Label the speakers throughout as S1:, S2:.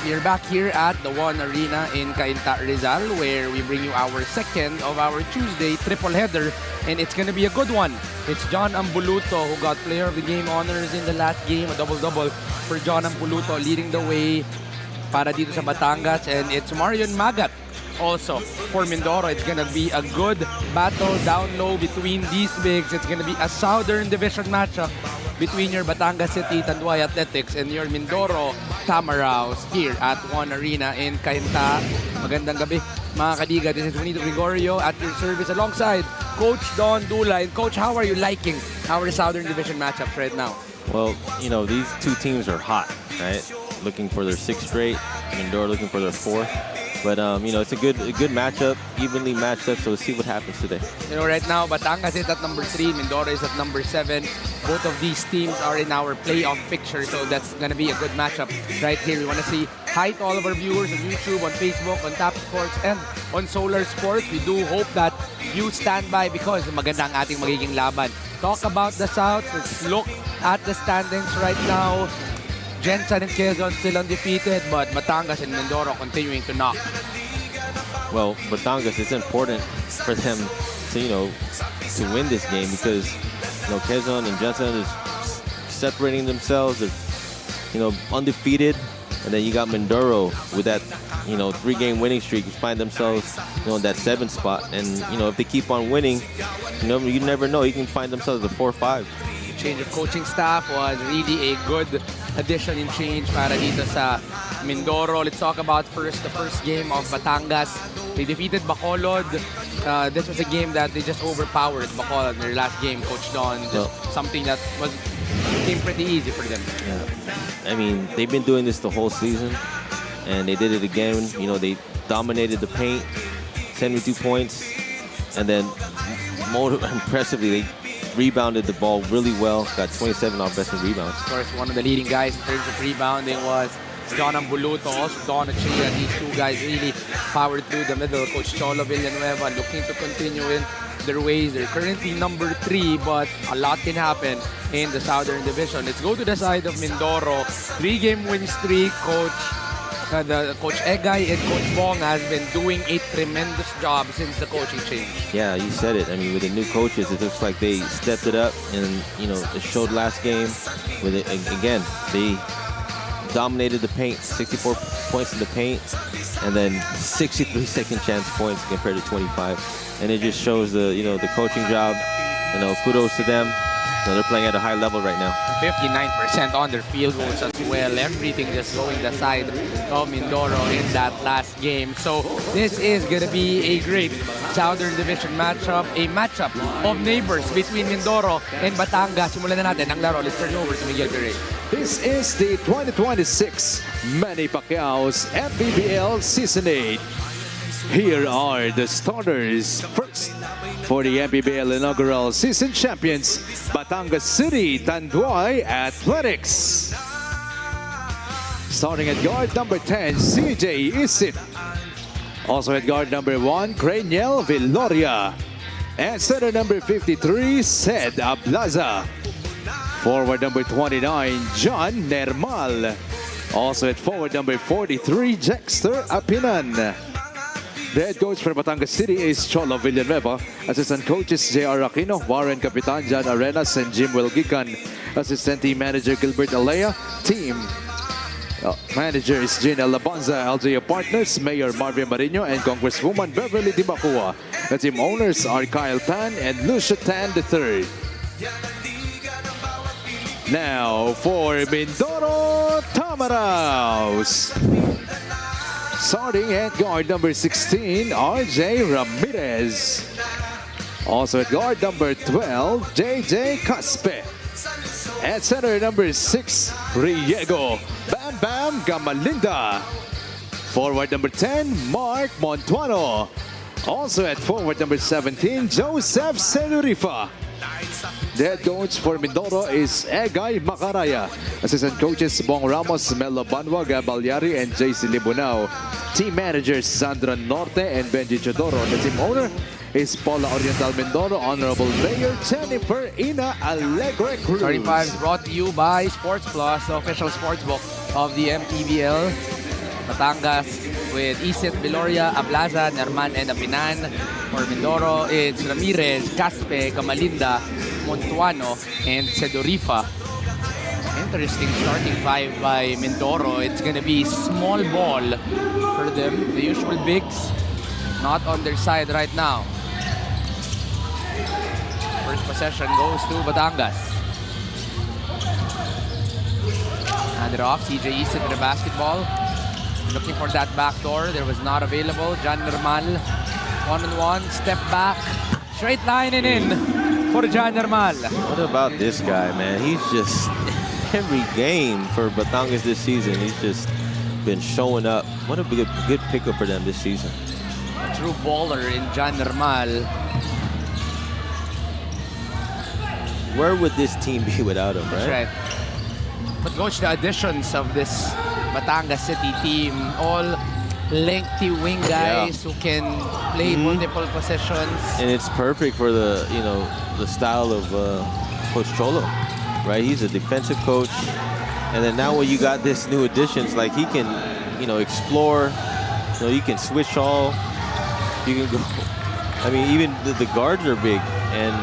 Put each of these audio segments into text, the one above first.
S1: We are back here at the One Arena in Cainta, Rizal, where we bring you our second of our Tuesday triple header, and it's gonna be a good one. It's John Ambuluto who got Player of the Game honors in the last game, a double-double for John Ambuluto, leading the way para dito sa Batangas, and it's Marion Magat also for Mindoro. It's gonna be a good battle down low between these bigs. It's gonna be a Southern Division matchup between your Batangas City Tanduay Athletics and your Mindoro Tamaraws here at One Arena in Cainta. Magandang gabi, mga kadiga. This is Juanito Gregorio at your service alongside Coach Don Dula. And Coach, how are you liking our Southern Division matchups right now?
S2: Well, you know, these two teams are hot, right? Looking for their 6th straight, Mindoro looking for their 4th. But, you know, it's a good matchup, evenly matched up, so let's see what happens today.
S1: You know, right now, Batangas is at number 3, Mindoro is at number 7. Both of these teams are in our playoff picture, so that's going to be a good matchup right here. We want to say hi to all of our viewers on YouTube, on Facebook, on Tap Sports, and on Solar Sports. We do hope that you stand by because maganda ang ating magiging laban. Talk about the South. Let's look at the standings right now. Jensen and Quezon still undefeated, but Batangas and Mindoro continuing to knock.
S2: Well, Batangas, it's important for them to, you know, to win this game because, you know, Quezon and Jensen is separating themselves. They're, you know, undefeated. And then you got Mindoro with that, you know, 3-game winning streak. You find themselves, you know, in that 7th spot. And, you know, if they keep on winning, you know, you never know. You can find themselves at 4-5.
S1: Change of coaching staff was really a good addition in change para dito sa Mindoro. Let's talk about the first game of Batangas. They defeated Bacolod. This was a game that they just overpowered Bacolod in their last game, Coach Don. Just something that became pretty easy for them.
S2: Yeah. I mean, they've been doing this the whole season, and they did it again. You know, they dominated the paint, 72 points, and then more impressively, they rebounded the ball really well, got 27 offensive rebounds.
S1: Of course, one of the leading guys in terms of rebounding was John Ambuluto, also Don Achilla. These two guys really powered through the middle. Coach Cholo Villanueva looking to continue in their ways. They're currently number 3, but a lot can happen in the Southern Division. Let's go to the side of Mindoro. 3-game win streak, Coach. Coach Egay and Coach Bong has been doing a tremendous job since the coaching change.
S2: Yeah, you said it. I mean, with the new coaches, it looks like they stepped it up, and you know, it showed last game. With it again, they dominated the paint, 64 points in the paint, and then 63 second chance points compared to 25. And it just shows the the coaching job. You know, kudos to them. They're playing at a high level right now. 59%
S1: on their field goals as well. Everything just going the side of Mindoro in that last game. So this is going to be a great Southern Division matchup. A matchup of neighbors between Mindoro and Batangas. Simulan na natin ang laro. Let's turn over to Miguel Perez.
S3: This is the 2026 Manny Pacquiao's MPBL Season 8. Here are the starters. First, for the MPBL inaugural season champions, Batangas City Tanduay Athletics. Starting at guard number 10, CJ Isit. Also at guard number 1, Craniel Villoria. And center number 53, Sed Ablaza. Forward number 29, John Nermal. Also at forward number 43, Jexter Apinan. The head coach for Batangas City is Cholo Villanueva. Assistant coaches J.R. Aquino, Warren Capitan, John Arenas, and Jim Wilgican. Assistant team manager Gilbert Alea. Team managers Gina Labanza, LGA partners Mayor Marvin Marino, and Congresswoman Beverly Dimacua. The team owners are Kyle Tan and Lucia Tan III. Now for Mindoro Tamaraws. Starting at guard number 16, RJ Ramirez. Also at guard number 12, JJ Caspe. At center number 6, Riego Bam Bam Gamalinda. Forward number 10, Mark Montuano. Also at forward number 17, Joseph Senurifa. The head coach for Mindoro is Egay Macaraya. Assistant coaches Bong Ramos, Melo Banwa, Gabalyari, and JC Libunao. Team managers Sandra Norte and Benji Chodoro. The team owner is Paula Oriental Mindoro. Honorable Mayor Jennifer Ina Alegre Cruz.
S1: 35 is brought to you by Sports Plus, the official sportsbook of the MPBL. Batangas with Isit, Viloria, Ablaza, Nerman, and Apinan. For Mindoro, it's Ramirez, Caspe, Gamalinda, Montuano, and Sedorifa. Interesting starting five by Mindoro. It's going to be small ball for them. The usual bigs not on their side right now. First possession goes to Batangas. Hand it off. CJ Isit with the basketball. Looking for that back door. There was not available. John Normal. One-on-one. Step back. Straight line and in for John Normal.
S2: What about this guy, man? He's just every game for Batangas this season. He's just been showing up. What a good pickup for them this season.
S1: A true baller in John Normal.
S2: Where would this team be without him, right?
S1: That's right. But coach, the additions of this Batangas City team, all lengthy wing guys who can play multiple positions.
S2: And it's perfect for the the style of Coach Cholo, right? He's a defensive coach, and then now when you got this new additions, like he can explore. You can switch all. You can go. I mean, even the guards are big, and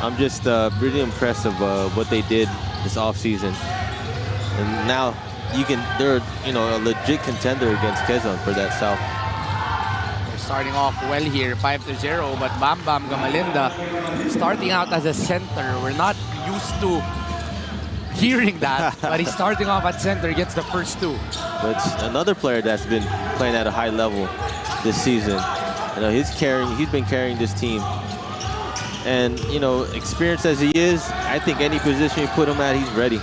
S2: I'm just really impressed of what they did this offseason. And now they're a legit contender against Quezon for that South.
S1: They're starting off well here, 5-0, but Bam Bam Gamalinda starting out as a center. We're not used to hearing that, but he's starting off at center, gets the first two.
S2: But another player that's been playing at a high level this season. He's been carrying this team. And, experienced as he is, I think any position you put him at, he's ready.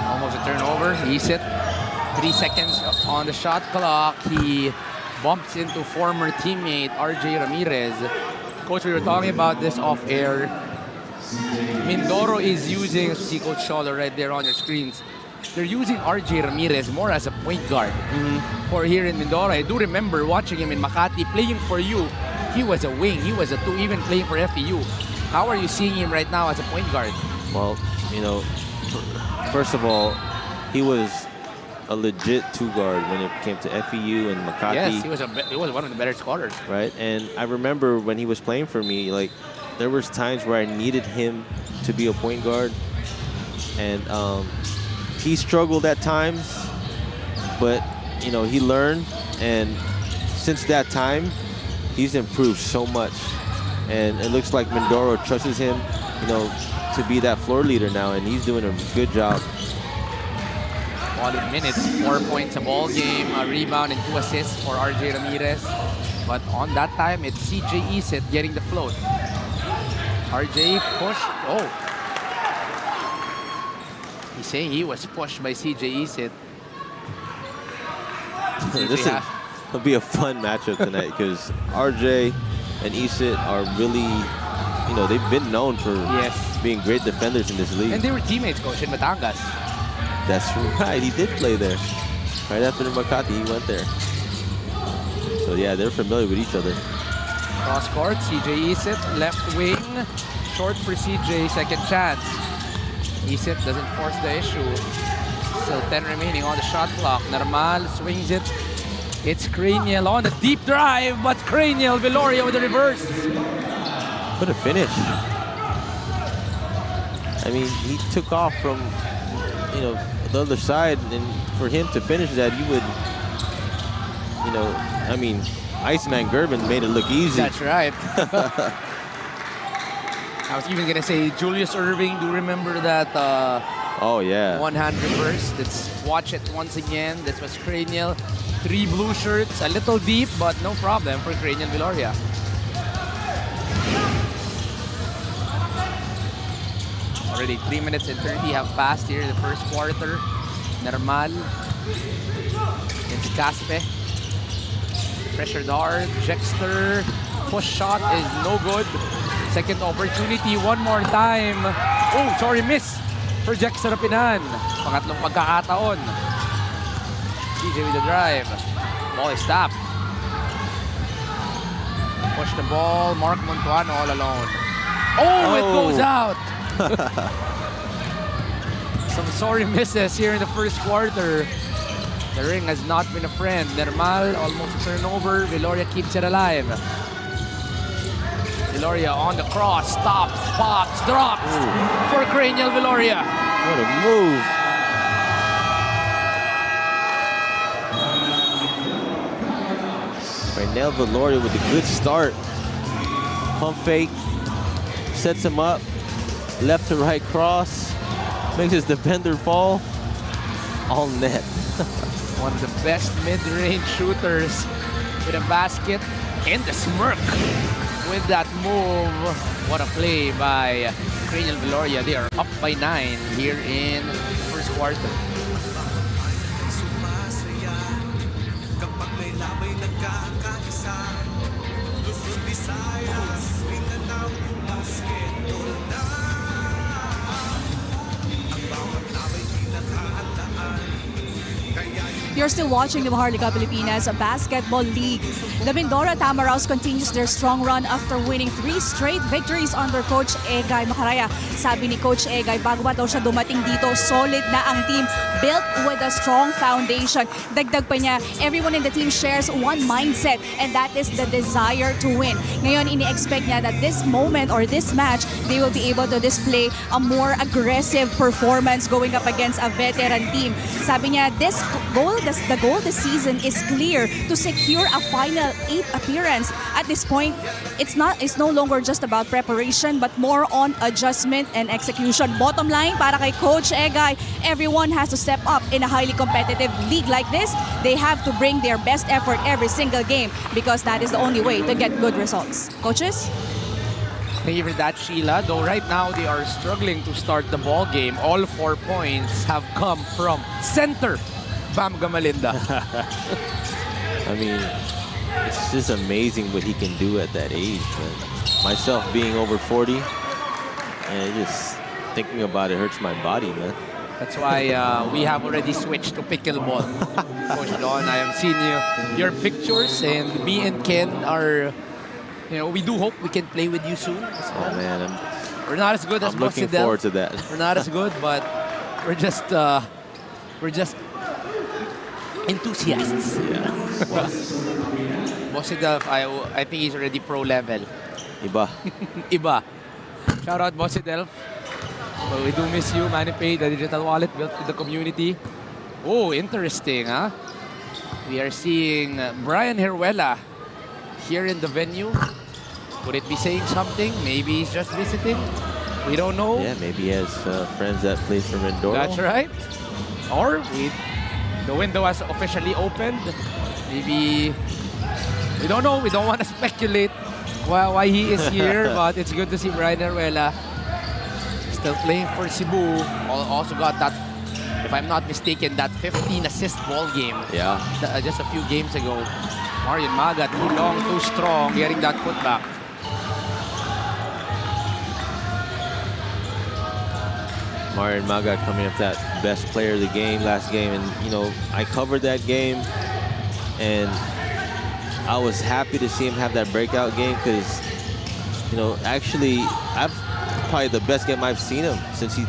S1: Almost a turnover. Isit, 3 seconds on the shot clock. He bumps into former teammate RJ Ramirez. Coach, we were talking about this off air. Mindoro is using, see Coach Cholo right there on your screens. They're using RJ Ramirez more as a point guard. For here in Mindoro, I do remember watching him in Makati playing for you. He was a wing, he was a two, even playing for FEU. How are you seeing him right now as a point guard?
S2: Well, first of all, he was a legit two guard when it came to FEU and Makati.
S1: Yes, he was one of the better scorers.
S2: Right, and I remember when he was playing for me, like there was times where I needed him to be a point guard, and he struggled at times, but he learned, and since that time, he's improved so much, and it looks like Mindoro trusts him, to be that floor leader now, and he's doing a good job.
S1: Quality minutes, 4 points a ball game, a rebound and 2 assists for RJ Ramirez. But on that time, it's CJ Isit getting the float. RJ pushed. Oh, he's saying he was pushed by CJ Isit.
S2: This will be a fun matchup tonight because RJ and Isit are really, they've been known for being great defenders in this league.
S1: And they were teammates, Coach, in Batangas.
S2: That's right, he did play there. Right after the Makati, he went there. So yeah, they're familiar with each other.
S1: Cross court, CJ Isit, left wing. Short for CJ, second chance. Isit doesn't force the issue. Still 10 remaining on the shot clock. Normal swings it. It's Craniel on the deep drive, but Craniel, Viloria with the reverse.
S2: What a finish. I mean, he took off from, the other side, and for him to finish that, you would, I mean, Iceman Gerben made it look easy.
S1: That's right. I was even going to say Julius Irving. Do you remember that
S2: oh, yeah.
S1: one-hand reverse? Let's watch it once again. This was Craniel. 3 blue shirts, a little deep, but no problem for Craniel Viloria. Already 3 minutes and 30 have passed here in the first quarter. Normal. It's Caspe. Pressure dart. Jexter. Push shot is no good. Second opportunity, one more time. Oh, sorry, miss for Jexter Apinan. Pangatlong pagkakataon. CJ with the drive. Ball is stopped. Push the ball. Mark Montuano all alone. Oh, it goes out. Some sorry misses here in the first quarter. The ring has not been a friend. Nermal almost a turnover. Viloria keeps it alive. Viloria on the cross, stops, pops, drops for Cranial Viloria.
S2: What a move. Cranial Viloria with a good start. Pump fake, sets him up. Left to right cross, makes his defender fall. All net.
S1: One of the best mid-range shooters with a basket and the smirk with that move. What a play by Cranial Viloria. They are up by 9 here in the first quarter.
S4: You're still watching the Maharlika Pilipinas Basketball League. The Mindoro Tamaraws continues their strong run after winning 3 straight victories under Coach Egay Macaraya. Sabi ni Coach Egay, bago ba daw siya dumating dito, solid na ang team, built with a strong foundation. Dagdag pa niya, everyone in the team shares one mindset, and that is the desire to win. Ngayon, ini-expect niya that this moment or this match, they will be able to display a more aggressive performance going up against a veteran team. Sabi niya, the goal this season is clear, to secure a final 8 appearance. At this point, it's no longer just about preparation, but more on adjustment and execution. Bottom line, para kay Coach Egay, everyone has to step up in a highly competitive league like this. They have to bring their best effort every single game because that is the only way to get good results. Coaches?
S1: Thank you for that, Sheila. Though right now they are struggling to start the ball game. All 4 points have come from center Bam Gamalinda.
S2: I mean, it's just amazing what he can do at that age, man. Myself being over 40, and just thinking about it hurts my body, man.
S1: That's why we have already switched to pickleball. Coach Don, I have seen your pictures, and me and Ken are, we do hope we can play with you soon.
S2: Oh man,
S1: we're not as good as
S2: I'm looking
S1: Bosidel.
S2: forward to that.
S1: We're not as good, but we're just enthusiasts.
S2: Yeah.
S1: Bosidel, I think he's already pro level.
S2: Iba.
S1: Iba. Shout out Bosidel. Well, we do miss you, MANNY, the digital wallet built with the community. Oh, interesting, huh? We are seeing Brian Heruela here in the venue. Would it be saying something? Maybe he's just visiting. We don't know.
S2: Yeah, maybe he has friends that play for Mindoro.
S1: That's right. Or the window has officially opened. Maybe, we don't know. We don't want to speculate why he is here, but it's good to see Brian Heruela still playing for Cebu. Also got that, if I'm not mistaken, that 15-assist ball game.
S2: Yeah.
S1: Just a few games ago. Marian Maga, too long, too strong, getting that putback.
S2: Marian Maga coming up that best player of the game last game, and I covered that game, and I was happy to see him have that breakout game because actually I've probably the best game I've seen him since he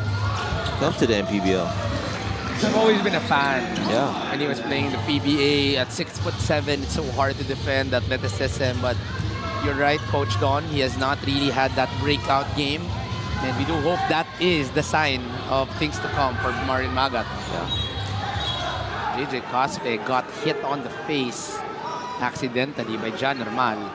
S2: come to the MPBL.
S1: I've always been a fan.
S2: Yeah.
S1: When he was playing the PBA at 6'7", it's so hard to defend athleticism. But you're right, Coach Don. He has not really had that breakout game, and we do hope that is the sign of things to come for Marian Magat.
S2: Yeah.
S1: JJ Cospe got hit on the face accidentally by Jan Normal.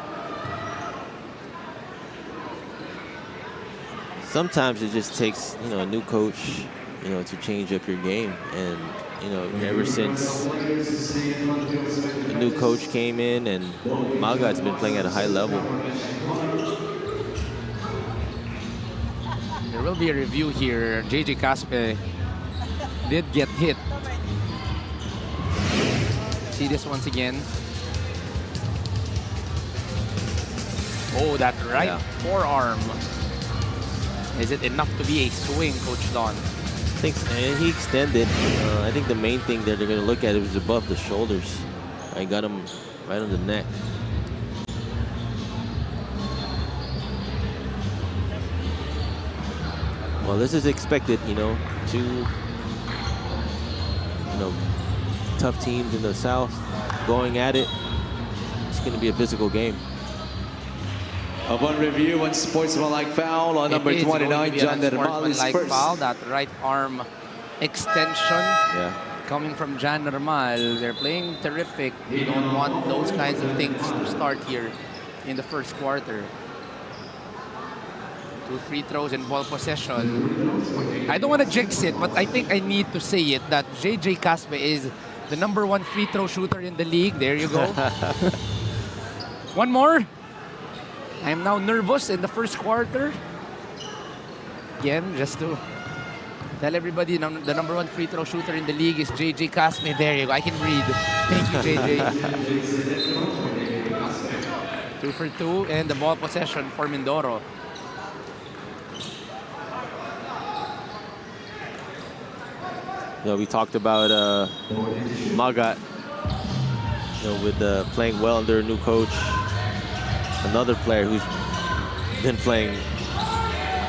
S2: Sometimes it just takes a new coach to change up your game, and ever since the new coach came in, and Magat's been playing at a high level.
S1: There will be a review here. JJ Caspe did get hit. See this once again. Oh, that right forearm. Is it enough to be a swing, Coach Don?
S2: I think he extended. I think the main thing that they're going to look at is above the shoulders. I got him right on the neck. Well, this is expected, to tough teams in the South going at it. It's going to be a physical game.
S3: Upon review, one sportsmanlike foul on number 29, John Normal is first.
S1: Foul, that right arm extension coming from Jan Normal. They're playing terrific. You don't want those kinds of things to start here in the first quarter. 2 free throws and ball possession. I don't want to jinx it, but I think I need to say it that JJ Caspe is the #1 free throw shooter in the league. There you go. One more. I'm now nervous in the first quarter. Again, just to tell everybody, the #1 free throw shooter in the league is JJ Casme. There you go. I can read. Thank you, JJ. 2 for 2, and the ball possession for Mindoro.
S2: We talked about Magat, with playing well under a new coach. Another player who's been playing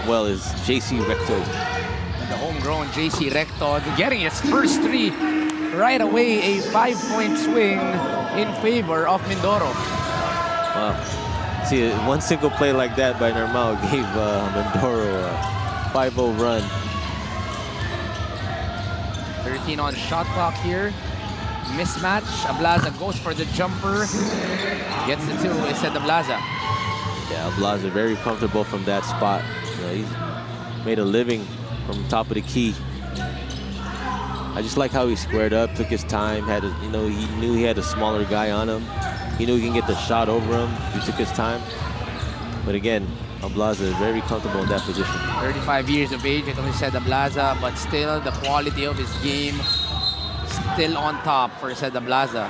S2: well is JC Recto.
S1: And the homegrown JC Recto getting his first 3 right away. A 5-point swing in favor of Mindoro.
S2: Wow. See, one single play like that by Normal gave Mindoro a 5-0 run.
S1: 13 on shot clock here. Mismatch. Ablaza goes for the jumper. Gets the 2. It's at Ablaza.
S2: Yeah, Ablaza very comfortable from that spot. He's made a living from top of the key. I just like how he squared up, took his time. He knew he had a smaller guy on him. He knew he can get the shot over him. He took his time. But again, Ablaza is very comfortable in that position. 35
S1: years of age, like I said, Ablaza, but still the quality of his game still on top for Sed Ablaza.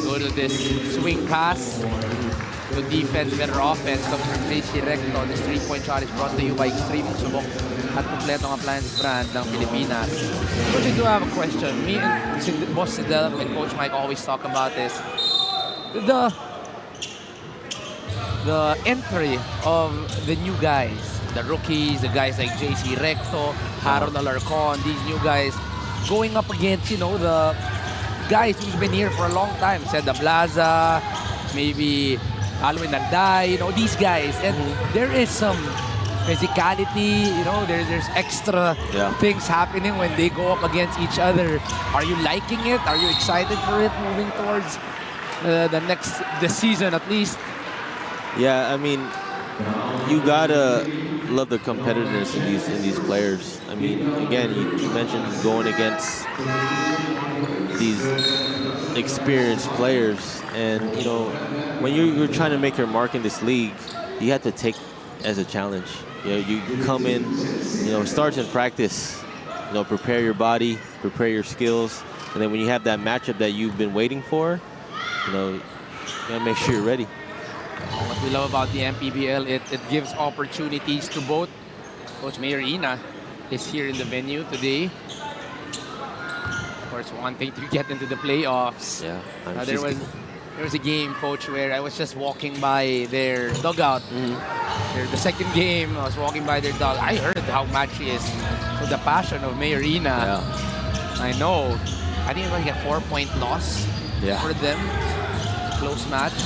S1: Go to this swing pass. To defense, better offense comes from JC Recto. This 3-point shot is brought to you by Extreme Subok at kompletong appliance brand ng Pilipinas. Coach, I do have a question. Me and Boss Sidel and Coach Mike always talk about this. The entry of the new guys, the rookies, the guys like JC Recto, Harold Alarcon, these new guys going up against, the guys who's been here for a long time. Sed Ablaza, maybe Alwin Nagday, these guys. And there is some physicality, there's extra things happening when they go up against each other. Are you liking it? Are you excited for it moving towards the season at least?
S2: Yeah, I mean, you gotta love the competitiveness in these players. I mean, again, you mentioned going against these experienced players, and when you're trying to make your mark in this league, you have to take as a challenge. You come in, it starts in practice. Prepare your body, prepare your skills, and then when you have that matchup that you've been waiting for, you gotta make sure you're ready.
S1: What we love about the MPBL, it gives opportunities to both. Coach Mayor Ina is here in the venue today. Of course, wanting to get into the playoffs.
S2: Yeah,
S1: there was a game, Coach, where I was just walking by their dugout. The second game, I was walking by their dugout. I heard how much she is to the passion of Mayor Ina. Yeah. I know. I think it was like a 4-point loss for them. Close match.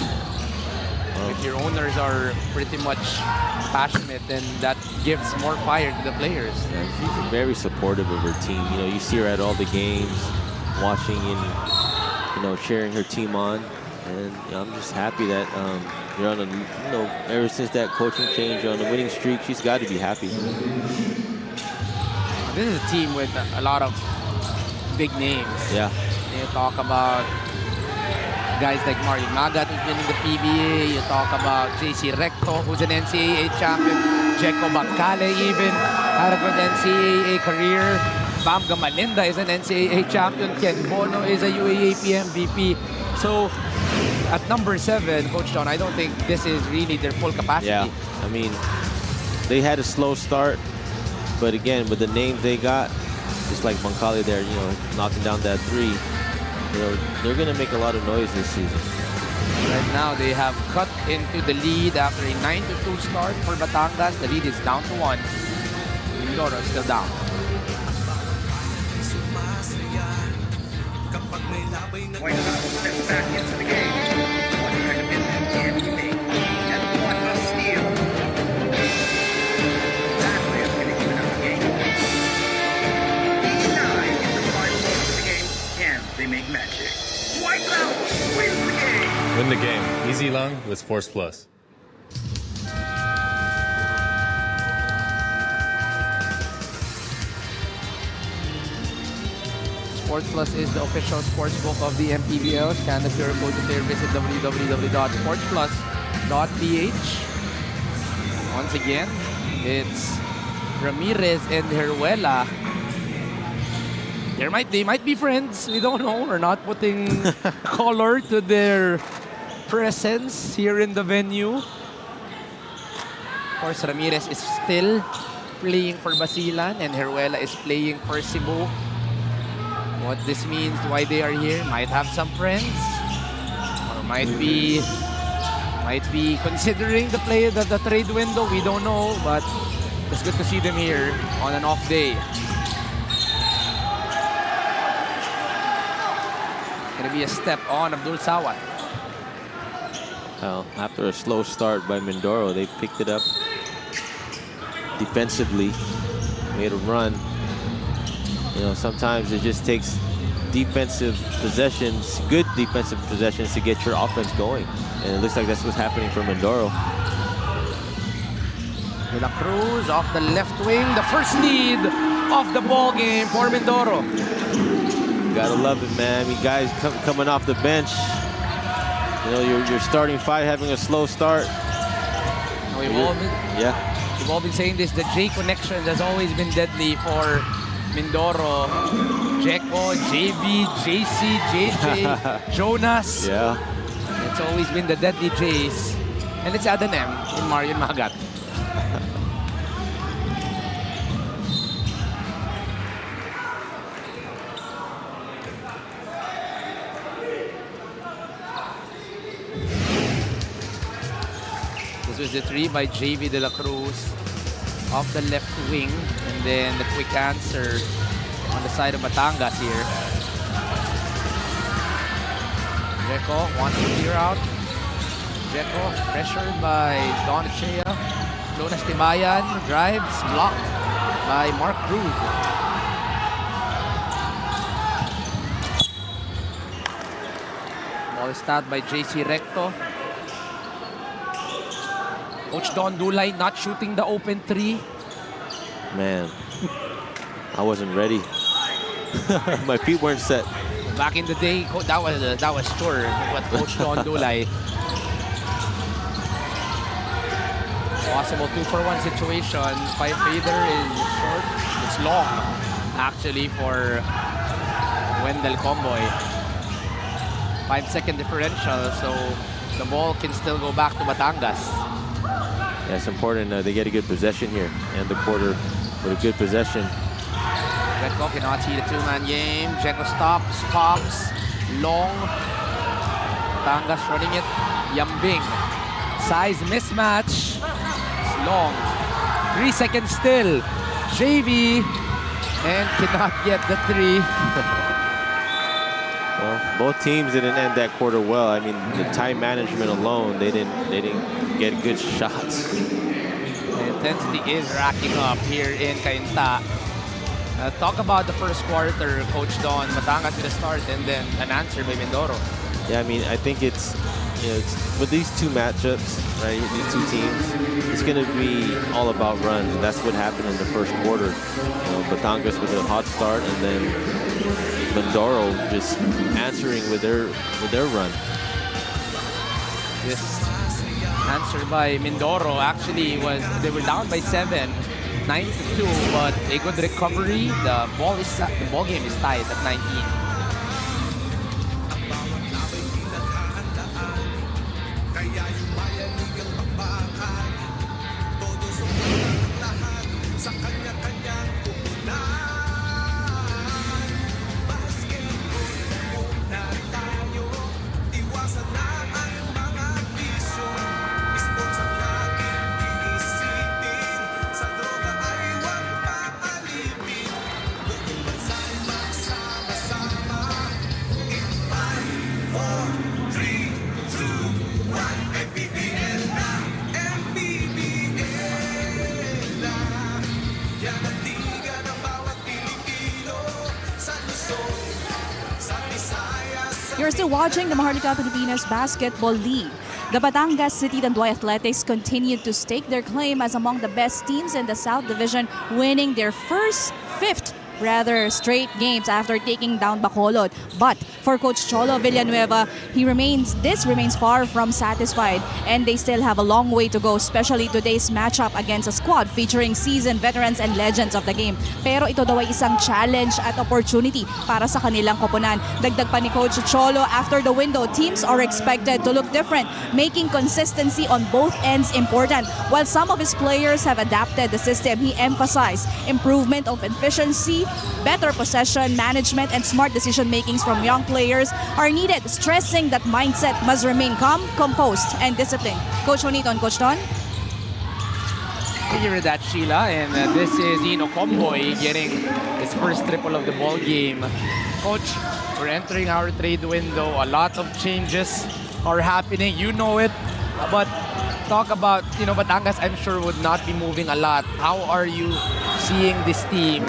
S1: If your owners are pretty much passionate, then that gives more fire to the players.
S2: Yeah, she's very supportive of her team. You see her at all the games, watching and cheering her team on. And I'm just happy that you're on a, ever since that coaching change, you're on a winning streak. She's got to be happy.
S1: This is a team with a lot of big names.
S2: Yeah.
S1: You talk about guys like Mario Magat, who's been in the PBA. You talk about JC Recto, who's an NCAA champion. Jeco Bacale even had a good NCAA career. Bam Gamalinda is an NCAA champion. Ken Bono is a UAAP MVP. So at number 7, Coach John, I don't think this is really their full capacity.
S2: Yeah, I mean, they had a slow start, but again, with the names they got, just like Bancale there, knocking down that 3, they're going to make a lot of noise this season.
S1: Right now, they have cut into the lead after a 9-2 start for Batangas. The lead is down to 1. Mindoro is still down.
S5: Point about steps back into the game. One commitment can be made. And what a steal. That way is going to even up the game. 89 in the final quarter of the game. Can they make magic? Wipes out. Wins the game.
S6: Win the game. Easy long with Sports Plus.
S1: Sports Plus is the official sports book of the MPBL. Scan the QR code to there. Visit www.sportsplus.ph. Once again, it's Ramirez and Heruela. They might be friends. We don't know. We're not putting color to their presence here in the venue. Of course, Ramirez is still playing for Basilan and Heruela is playing for Cebu. What this means, why they are here, might have some friends, or might be considering the trade window. We don't know, but it's good to see them here on an off day. Gonna be a step on Abdul Sawat.
S2: Well, after a slow start by Mindoro, they picked it up defensively, made a run. You know, sometimes it just takes defensive possessions, good defensive possessions, to get your offense going. And it looks like that's what's happening for Mindoro.
S1: De La Cruz off the left wing, the first lead of the ball game for Mindoro.
S2: Gotta love it, man. I mean, guys coming off the bench. You know, your starting five having a slow start.
S1: We've all been saying this. The J connections has always been deadly for Mindoro. Jeko, JB, JC, JJ, Jonas.
S2: Yeah.
S1: It's always been the deadly J's. And let's add an M in Marion Magat. This was the three by JV De La Cruz off the left wing, and then the quick answer on the side of Batangas here. Jeko wants to clear out. Jeko pressured by Don Echea. Jonas Tibayan drives, blocked by Mark Cruz. Ball is stopped by JC Recto. Coach Don Dulay not shooting the open three.
S2: Man, I wasn't ready. My feet weren't set.
S1: Back in the day, that was sure what Coach Don Dulay. Possible 2-for-1 situation. 5-fader is short. It's long, actually, for Wendell Comboy. 5-second differential, so the ball can still go back to Batangas.
S2: Yeah, it's important they get a good possession here, and the quarter with a good possession.
S1: Jeko cannot see the two-man game. Jeko stops, pops, long. Batangas running it. Yambing. Size mismatch. It's long. 3 seconds still. JV. And cannot get the three.
S2: Well, both teams didn't end that quarter well. I mean, the time management alone, they didn't get good shots.
S1: The intensity is racking up here in Cainta. Talk about the first quarter, Coach Don. Batangas with a start and then an answer by Mindoro.
S2: Yeah, I mean, I think it's with these two matchups, right? These two teams, it's going to be all about runs, and that's what happened in the first quarter. You know, Batangas with a hot start, and then Mindoro just answering with their run.
S1: This answer by Mindoro actually was, they were down by 7, 9-2, but a good recovery. The ball game is tied at 19.
S4: You're still watching the Maharlika Pilipinas Basketball League. The Batangas City Tanduay Athletics continued to stake their claim as among the best teams in the South Division, winning their fifth straight games after taking down Bacolod. But for Coach Cholo Villanueva, this remains far from satisfied, and they still have a long way to go, especially today's matchup against a squad featuring seasoned veterans and legends of the game. Pero ito daw ay isang challenge at opportunity para sa kanilang koponan. Dagdag pa ni Coach Cholo, after the window, teams are expected to look different, making consistency on both ends important. While some of his players have adapted the system, he emphasized improvement of efficiency, better possession management, and smart decision makings from young players are needed, stressing that mindset must remain calm, composed, and disciplined. Coach Juanito and Coach Don.
S1: You hear that, Sheila, and this is Ino Comboy getting his first triple of the ball game. Coach, we're entering our trade window. A lot of changes are happening. You know it, but talk about, Batangas, I'm sure, would not be moving a lot. How are you seeing this team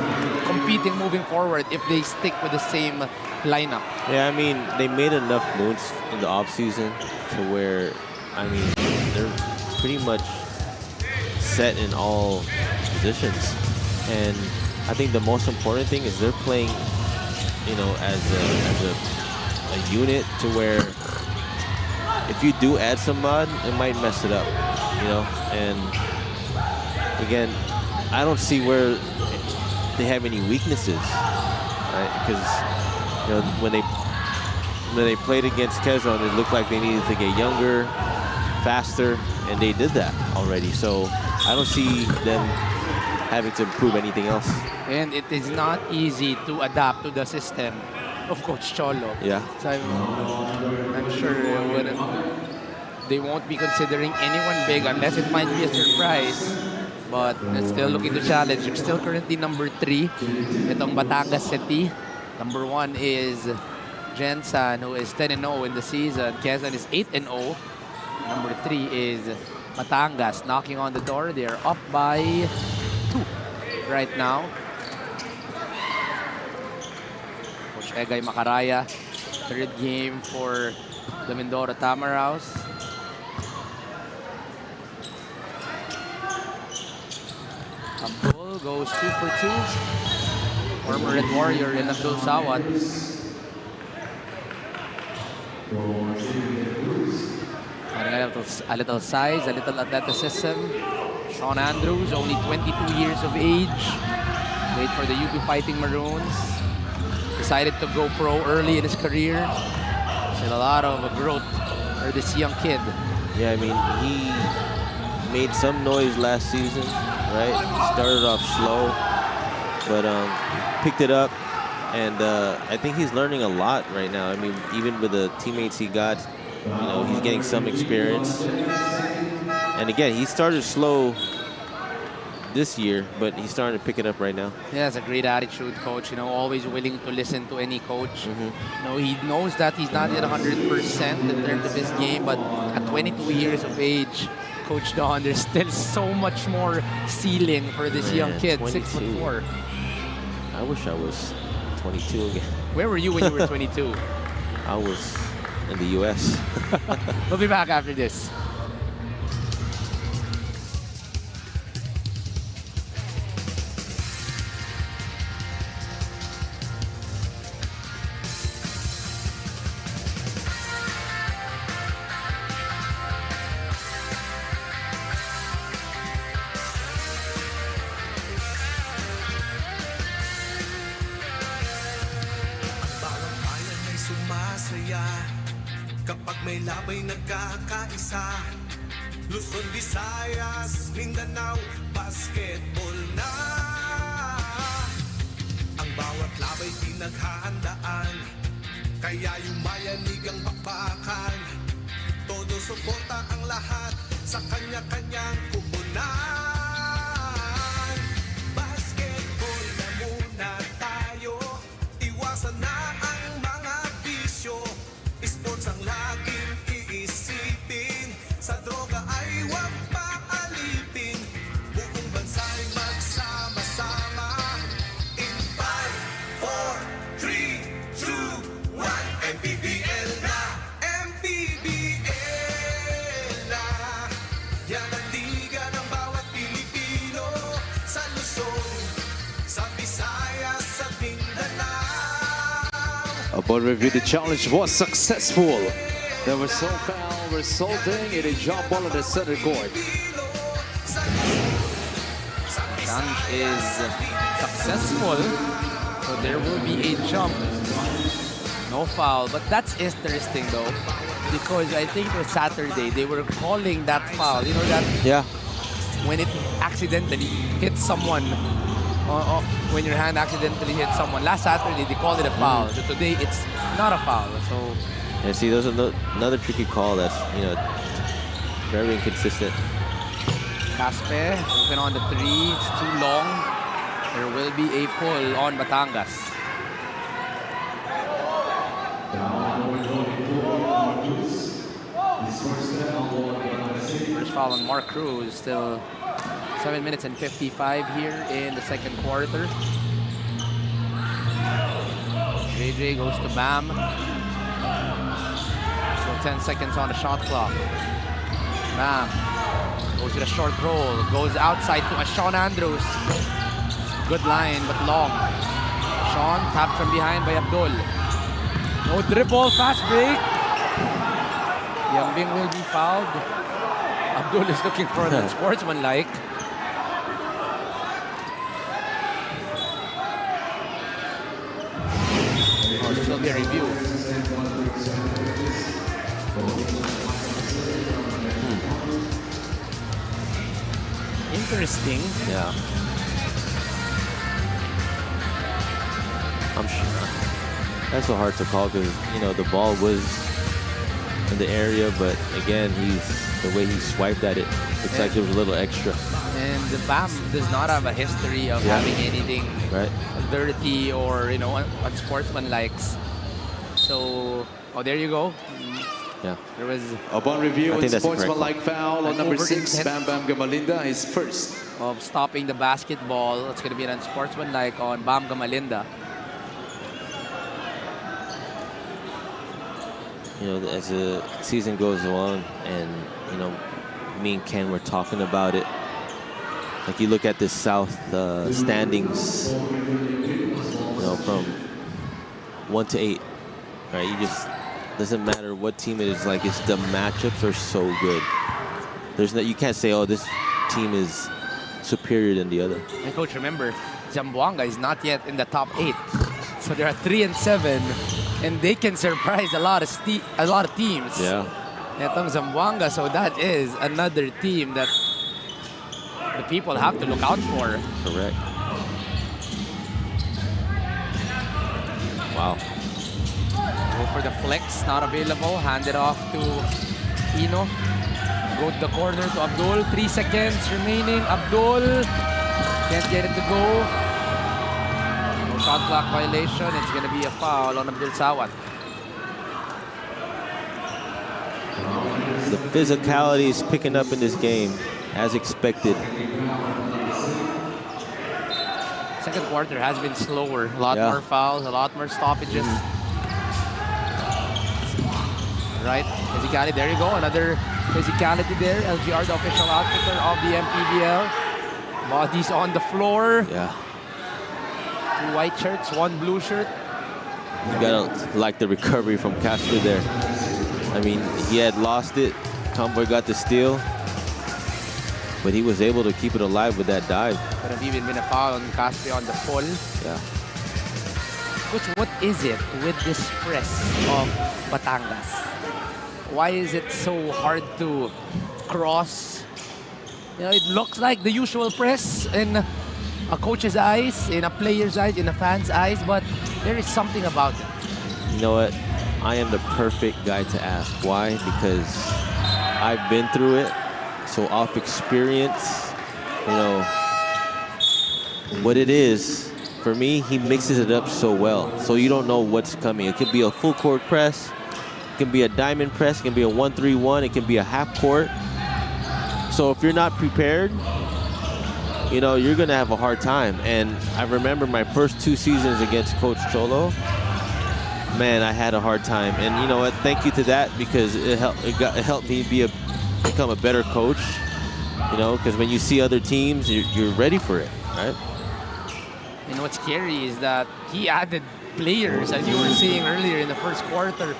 S1: competing moving forward if they stick with the same lineup?
S2: Yeah, I mean, they made enough moves in the offseason to where, I mean, they're pretty much set in all positions. And I think the most important thing is they're playing, as a unit to where if you do add some mud, it might mess it up, And again, I don't see where they have any weaknesses, right? Because when they played against Quezon, it looked like they needed to get younger, faster, and they did that already. So I don't see them having to improve anything else.
S1: And it is not easy to adapt to the system of Coach Cholo.
S2: Yeah.
S1: So I'm sure they won't be considering anyone big unless it might be a surprise. But they're still looking to challenge. They're still currently number 3. Itong Batangas City. Number 1 is Jensan, who is 10-0 in the season. Quezon is 8-0. Number 3 is Batangas knocking on the door. They're up by 2 right now. Coach Egay Macaraya, third game for the Mindoro Tamaraws. Abdul goes 2 for 2. Former Red Warrior in Abdul Sawat. Adding a little size, a little athleticism. Sean Andrews, only 22 years of age. Played for the UP Fighting Maroons. Decided to go pro early in his career. Still a lot of growth for this young kid.
S2: Yeah, I mean, he made some noise last season, right? Started off slow, but picked it up, and I think he's learning a lot right now. I mean, even with the teammates he got, he's getting some experience. And again, he started slow this year, but he's starting to pick it up right now.
S1: Yeah, it's a great attitude, coach. Always willing to listen to any coach. He knows that he's not at 100% in terms of his game, but at 22 years of age, Coach Don, there's still so much more ceiling for this young kid, 6'4".
S2: I wish I was 22 again.
S1: Where were you when you were 22?
S2: I was in the U.S.
S1: We'll be back after this.
S7: Kapag may labay nagkakaisa, Luzon, Visayas, Mindanao, basketball na. Ang bawat labay pinaghahandaan, kaya yumayanig ang bakbakan. Todo suporta ang lahat sa kanya-kanyang kupunan. Basketball na muna tayo, iwasan na ang mga bisyo. Sports ang laging iisipin, sa droga ay huwag paalipin. Buong bansa'y magsama-sama. In 5, 4, 3, 2, 1, MPBL
S3: But review, the challenge was successful. There was no foul resulting in a jump ball in the center court.
S1: Challenge is successful, so there will be a jump. No foul, but that's interesting though, because I think it was Saturday they were calling that foul. You know that
S2: Yeah.
S1: when it accidentally hits someone, when your hand accidentally hits someone. Last Saturday they called it a foul, so today it's not a foul. So
S2: And see, there's another tricky call that's, you know, very inconsistent.
S1: Caspe open on the three, it's too long. There will be a pull on Batangas. First foul on Mark Cruz, still 7 minutes and 55 here in the second quarter. JJ goes to Bam. So 10 seconds on the shot clock. Bam goes with a short roll, goes outside to Sean Andrews. Good line, but long. Sean tapped from behind by Abdul. No dribble, fast break. Yambing will be fouled. Abdul is looking for an unsportsmanlike. Oh, this will be a review. Interesting.
S2: Yeah. I'm sure that's so hard to call because, you know, the ball was in the area, but again, the way he swiped at it, looks like there was a little extra.
S1: And the BAM does not have a history of having anything
S2: Right.
S1: dirty or, you know, unsportsmanlike. So, oh, there you go.
S2: Yeah.
S1: There was
S3: Upon review,
S2: I think that's a correct
S3: unsportsmanlike foul on
S1: An
S3: number
S1: over
S3: 6, Bam
S1: intent.
S3: Bam Gamalinda, his first.
S1: of stopping the basketball. It's going to be an unsportsmanlike on Bam Gamalinda.
S2: You know, as the season goes on, and you know, me and Ken were talking about it. Like you look at the South standings, you know, from 1 to 8, right? You just doesn't matter what team it is. Like it's the matchups are so good. There's no, you can't say, oh, this team is superior than the other.
S1: And coach, remember, Zamboanga is not yet in the top 8, so they are 3-7, and they can surprise a lot of teams.
S2: Yeah.
S1: Etong Zamboanga, so that is another team that the people have to look out for.
S2: Correct. Wow.
S1: Go for the flex, not available. Hand it off to Ino. Go to the corner to Abdul. 3 seconds remaining. Abdul can't get it to go. No shot clock violation. It's going to be a foul on Abdul Sawat.
S2: The physicality is picking up in this game, as expected.
S1: Second quarter has been slower. A lot more fouls, a lot more stoppages. Right, physicality, there you go. Another physicality there. LGR, the official outfitter of the MPBL. Bodies on the floor.
S2: Yeah.
S1: 2 white shirts, 1 blue shirt.
S2: You gotta like the recovery from Castro there. I mean, he had lost it. Tomboy got the steal, but he was able to keep it alive with that dive.
S1: Could have even been a foul on Caspe on the pull.
S2: Yeah.
S1: Coach, what is it with this press of Batangas? Why is it so hard to cross? You know, it looks like the usual press in a coach's eyes, in a player's eyes, in a fan's eyes, but there is something about it.
S2: You know what? I am the perfect guy to ask. Why? Because I've been through it. So off experience, you know, what it is, for me, he mixes it up so well. So you don't know what's coming. It could be a full court press. It can be a diamond press. It can be a 1-3-1. It can be a half court. So if you're not prepared, you know, you're going to have a hard time. And I remember my first 2 seasons against Coach Cholo. Man, I had a hard time. And you know what? Thank you to that, because it helped me become a better coach. You know, because when you see other teams, you're ready for it, right?
S1: And what's scary is that he added players, as you were saying earlier in the first quarter,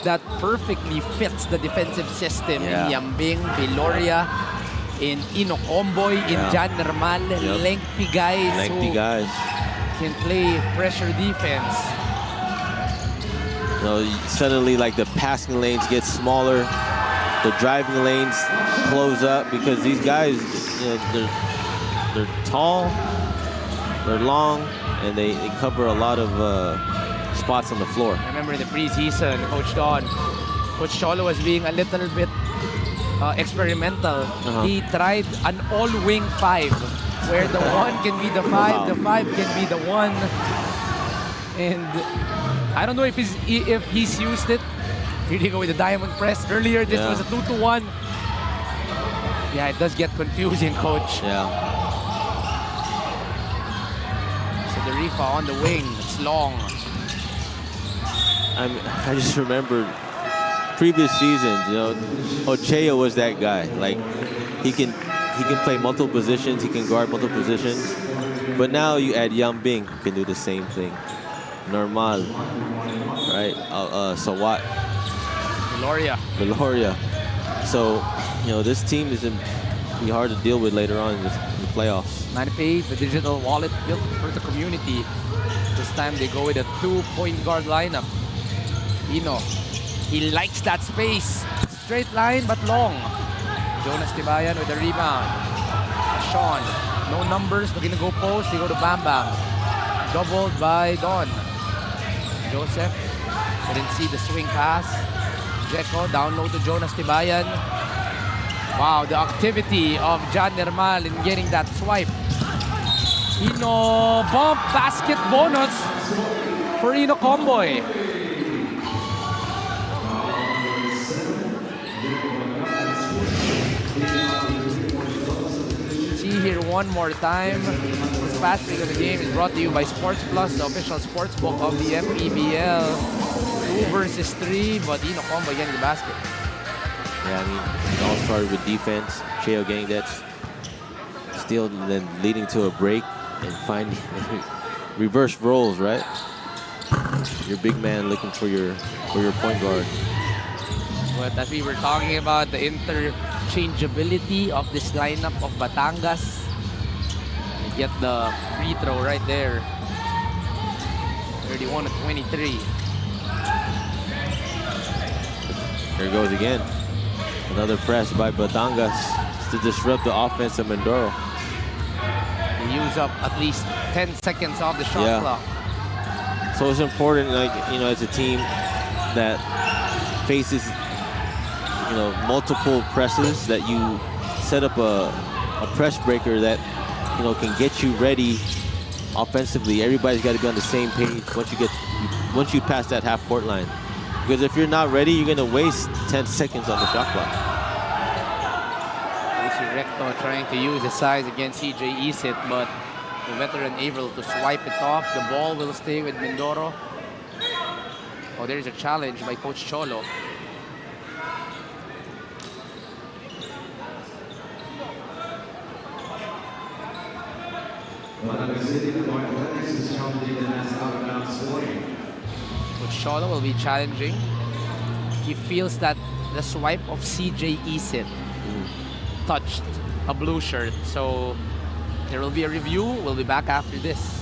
S1: that perfectly fits the defensive system in Yambing, Viloria, in Inokomboy, in Jan Nermal, lengthy guys who can play pressure defense.
S2: You know, suddenly like the passing lanes get smaller, the driving lanes close up because these guys, you know, they're tall, they're long, and they cover a lot of spots on the floor.
S1: I remember in the preseason, Coach Cholo was being a little bit experimental. He tried an all-wing 5, where the 1 can be the 5, the 5 can be the 1. And I don't know if he's used it. Here they go with the diamond press. Earlier, this was a 2-to-1. Yeah, it does get confusing, Coach.
S2: Yeah.
S1: So the Rifa on the wing, it's long.
S2: I just remember previous seasons, you know, Ochea was that guy. Like, he can play multiple positions, he can guard multiple positions. But now you add Yambing, who can do the same thing. Normal, right? Sawat. Viloria. So, you know, this team is going to be hard to deal with later on in the playoffs.
S1: MANNY, the digital wallet built for the community. This time they go with a 2-point guard lineup. Ino, he likes that space. Straight line but long. Jonas Tibayan with the rebound. Sean, no numbers, they're gonna go post. They go to Bam Bam. Doubled by Don. Joseph couldn't see the swing pass. Jeko down low to Jonas Tibayan. Wow, the activity of Jan Nermal in getting that swipe. Ino bump basket bonus for Ino Comboy. See here one more time. This fast break of the game is brought to you by Sports Plus, the official sports book of the MPBL. 2 versus 3, but Ino Comboy getting the basket.
S2: Yeah, I mean, it all started with defense. Cheo getting that steal, and then leading to a break and finding reverse roles, right? Your big man looking for your point guard.
S1: But as we were talking about, the interchangeability of this lineup of Batangas, you get the free throw right there. 31-23.
S2: There it goes again. Another press by Batangas to disrupt the offense of Mindoro.
S1: They use up at least 10 seconds off the shot clock.
S2: So it's important, like, you know, as a team that faces, you know, multiple presses, that you set up a press breaker that, you know, can get you ready offensively. Everybody's got to be on the same page once you pass that half-court line. Because if you're not ready, you're going to waste 10 seconds on the shot clock.
S1: Recto trying to use his size against CJ Isit, but the veteran able to swipe it off. The ball will stay with Mindoro. Oh, there's a challenge by Coach Cholo. Coach Cholo will be challenging. He feels that the swipe of CJ Isit touched a blue shirt, so there will be a review. We'll be back after this.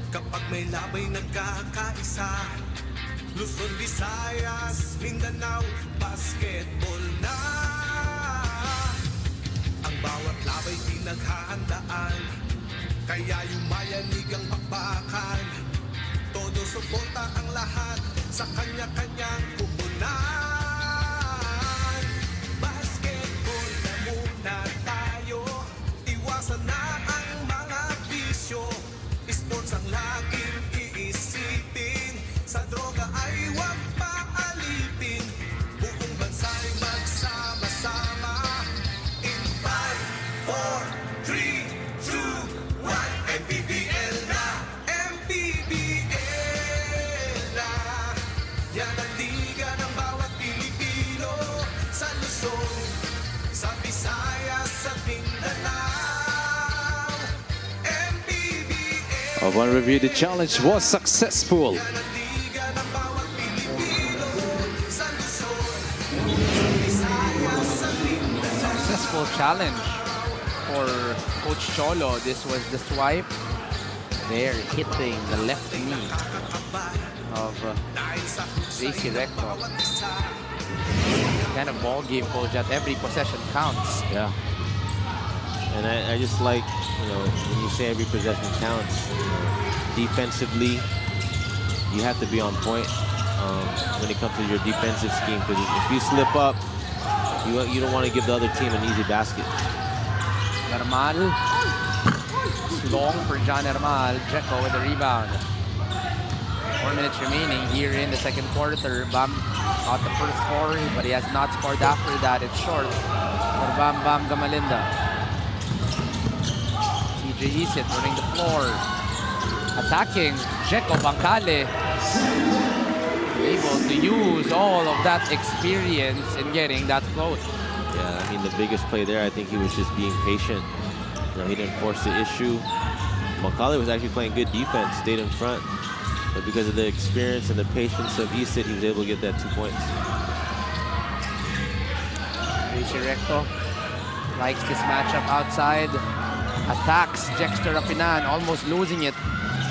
S7: Kapag may labay nagkakaisa, Luzon, Visayas, Mindanao, basketball na. Ang bawat labay pinaghahandaan, kaya yumayanig ang bakbakan. Todo suporta ang lahat sa kanya-kanyang kupunan. Basketball na muna tayo, iwasan na ang mga bisyo. Sports ang laging iisipin, sa droga
S3: Upon review, the challenge was successful.
S1: Successful challenge for Coach Cholo. This was the swipe. There, hitting the left knee of JC Recto. Kind of ball game, coach, that every possession counts.
S2: Yeah. And I just like, when you say every possession counts, defensively, you have to be on point when it comes to your defensive scheme. Because if you slip up, you don't want to give the other team an easy basket.
S1: Hermal. Long for John Hermal. Jeco with the rebound. 4 minutes remaining here in the second quarter. Bam got the first score, but he has not scored after that. It's short for Bam Bam Gamalinda. TJ Isit running the floor. Attacking. Jeco Bancale. Able to use all of that experience in getting that float.
S2: Yeah, I mean, the biggest play there, I think he was just being patient. He didn't force the issue. Bancale was actually playing good defense, stayed in front. But because of the experience and the patience of Isit, he was able to get that 2 points.
S1: JC Recto likes this matchup outside. Attacks Jexter Rapinan, almost losing it.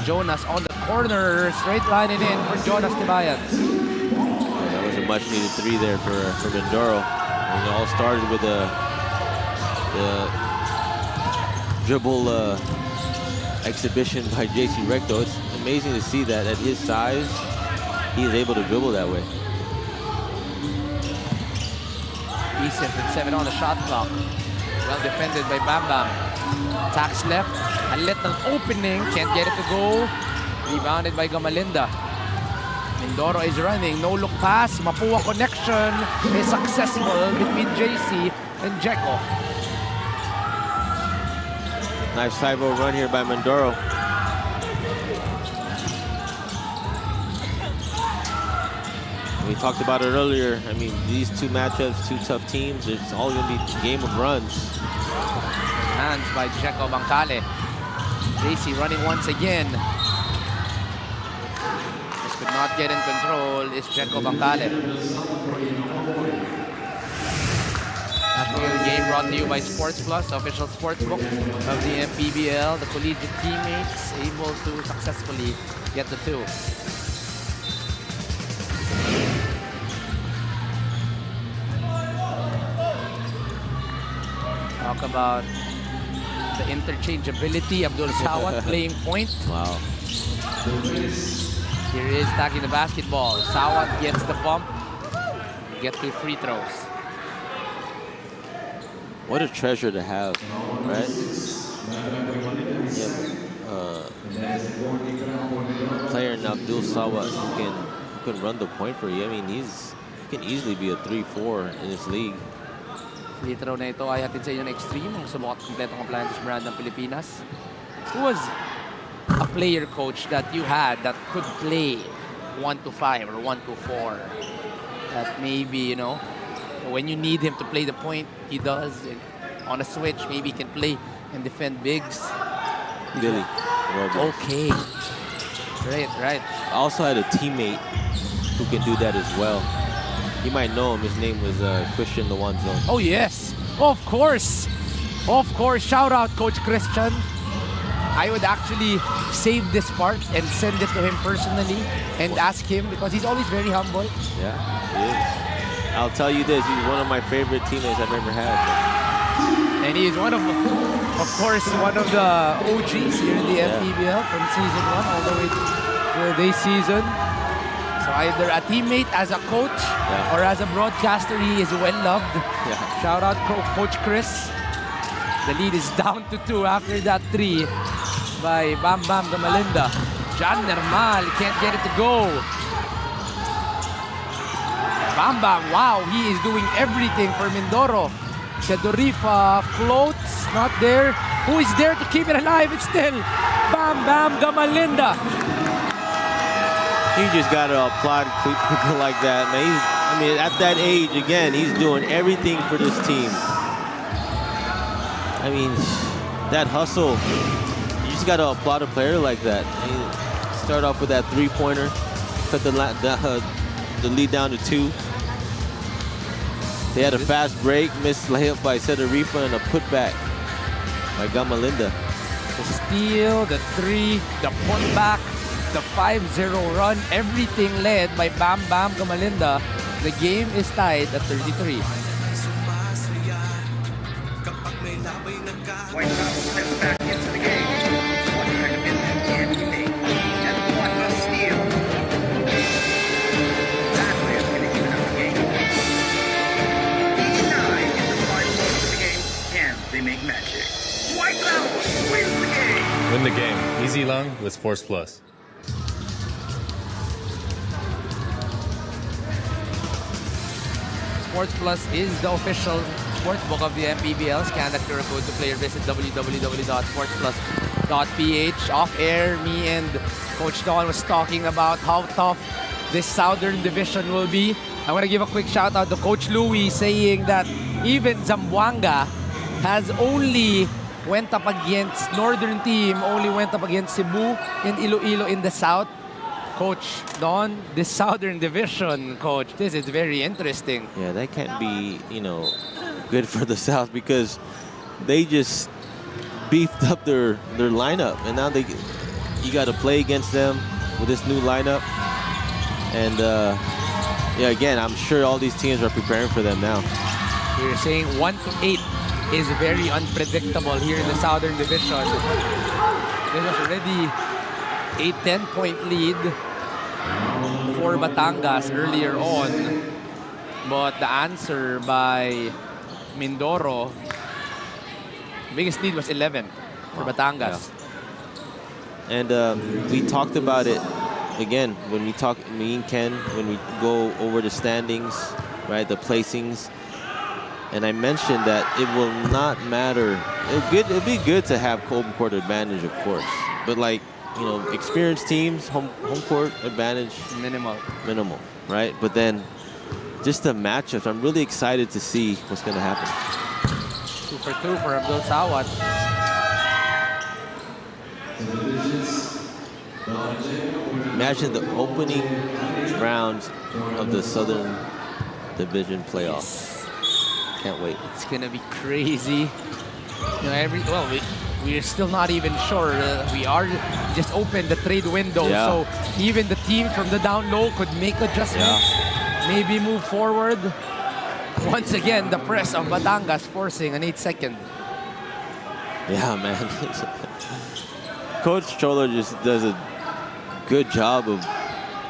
S1: Jonas on the corner, straight line it in for Jonas Tibayan.
S2: Yeah, that was a much needed 3 there for Mindoro. And it all started with the dribble exhibition by JC Recto. It's amazing to see that at his size, he is able to dribble that way.
S1: Isit with 7 on the shot clock. Well defended by Bam Bam. Attacks left, a little opening, can't get it to go. Rebounded by Gamalinda. Mindoro is running, no look pass, Mapua connection is successful between JC and Jeco.
S2: Nice 5-0 run here by Mindoro. We talked about it earlier. I mean, these 2 matchups, 2 tough teams, it's all going to be a game of runs.
S1: Hands by Jeco Bancale. JC running once again. This could not get in control is Jeco Bancale. After the game brought to you by Sports Plus, official sportsbook of the MPBL. The collegiate teammates able to successfully get the 2. Talk about the interchangeability. Abdul Sawat playing point.
S2: Wow.
S1: Here is tagging the basketball. Sawat gets the bump. Get 2 free throws.
S2: What a treasure to have, right? Player in Abdul Sawat who can run the point for you. I mean, he can easily be a 3-4 in this league.
S1: Free throw na ito ay hatid sa inyo ng Extreme, ang subukat kompletong appliance brand ng Pilipinas. Who was a player, coach, that you had that could play 1-5 or 1-4? That maybe, when you need him to play the point, he does. And on a switch, maybe he can play and defend bigs.
S2: Billy.
S1: Okay. Right.
S2: I also had a teammate who can do that as well. You might know him. His name was Christian Lawanzo.
S1: Oh, yes. Of course. Shout out, Coach Christian. I would actually save this part and send it to him personally and ask him because he's always very humble.
S2: Yeah, he is. I'll tell you this. He's one of my favorite teammates I've ever had.
S1: And he is one of course, one of the OGs here in the MPBL from season 1 all the way to this season. So either a teammate as a coach or as a broadcaster, he is well loved.
S2: Yeah.
S1: Shout out Coach Chris. The lead is down to 2 after that 3 by Bam Bam Gamalinda. John Nermal can't get it to go. Bam Bam, wow, he is doing everything for Mindoro. Sedorifa floats, not there. Who is there to keep it alive? It's still Bam Bam Gamalinda.
S2: You just gotta applaud people like that, man. I mean, at that age, again, he's doing everything for this team. I mean, that hustle, you just got to applaud a player like that. He start off with that three-pointer, cut the lead down to 2. They had a fast break, missed layup by Cedarifa, and a putback by Gamalinda.
S1: The steal, the 3, the putback, the 5-0 run, everything led by Bam Bam Gamalinda. The game is tied at 33.
S7: sumasaya kapag may labay
S5: White House steps back into the game. One kind of commitment can he make? And what a steal. That way is going to even out the game. 89 in the final moments of the game. Can they make magic? White House wins the game.
S6: Win the game. Easy long with Sports Plus.
S1: Sports Plus is the official sportsbook of the MPBL. Scan that QR code to play or visit www.sportsplus.ph. Off air, me and Coach Don was talking about how tough this Southern Division will be. I want to give a quick shout out to Coach Louis saying that even Zamboanga has only went up against Northern team, only went up against Cebu and Iloilo in the South. Coach Don, this Southern Division, Coach, this is very interesting.
S2: Yeah, that can't be, good for the South because they just beefed up their lineup, and now you got to play against them with this new lineup. And yeah, again, I'm sure all these teams are preparing for them now.
S1: We're saying 1 to 8 is very unpredictable here in the Southern Division. There was already a 10-point lead for Batangas earlier on, but the answer by Mindoro, biggest lead was 11 for Batangas.
S2: Yeah. And we talked about it again when me and Ken, when we go over the standings, right, the placings. And I mentioned that it will not matter. It'll be good to have home court advantage, of course, but experienced teams, home court advantage
S1: Minimal,
S2: right? But then just the matchups, I'm really excited to see what's going to happen.
S1: 2 for 2 for Abdul Sawat.
S2: Imagine the opening rounds of the Southern Division playoffs. Can't wait.
S1: It's gonna be crazy. We're still not even sure. We are just opened the trade window,
S2: Yeah.
S1: so even the team from the down low could make adjustments, maybe move forward. Once again, the press of Batangas forcing an 8-second.
S2: Yeah, man. Coach Cholo just does a good job of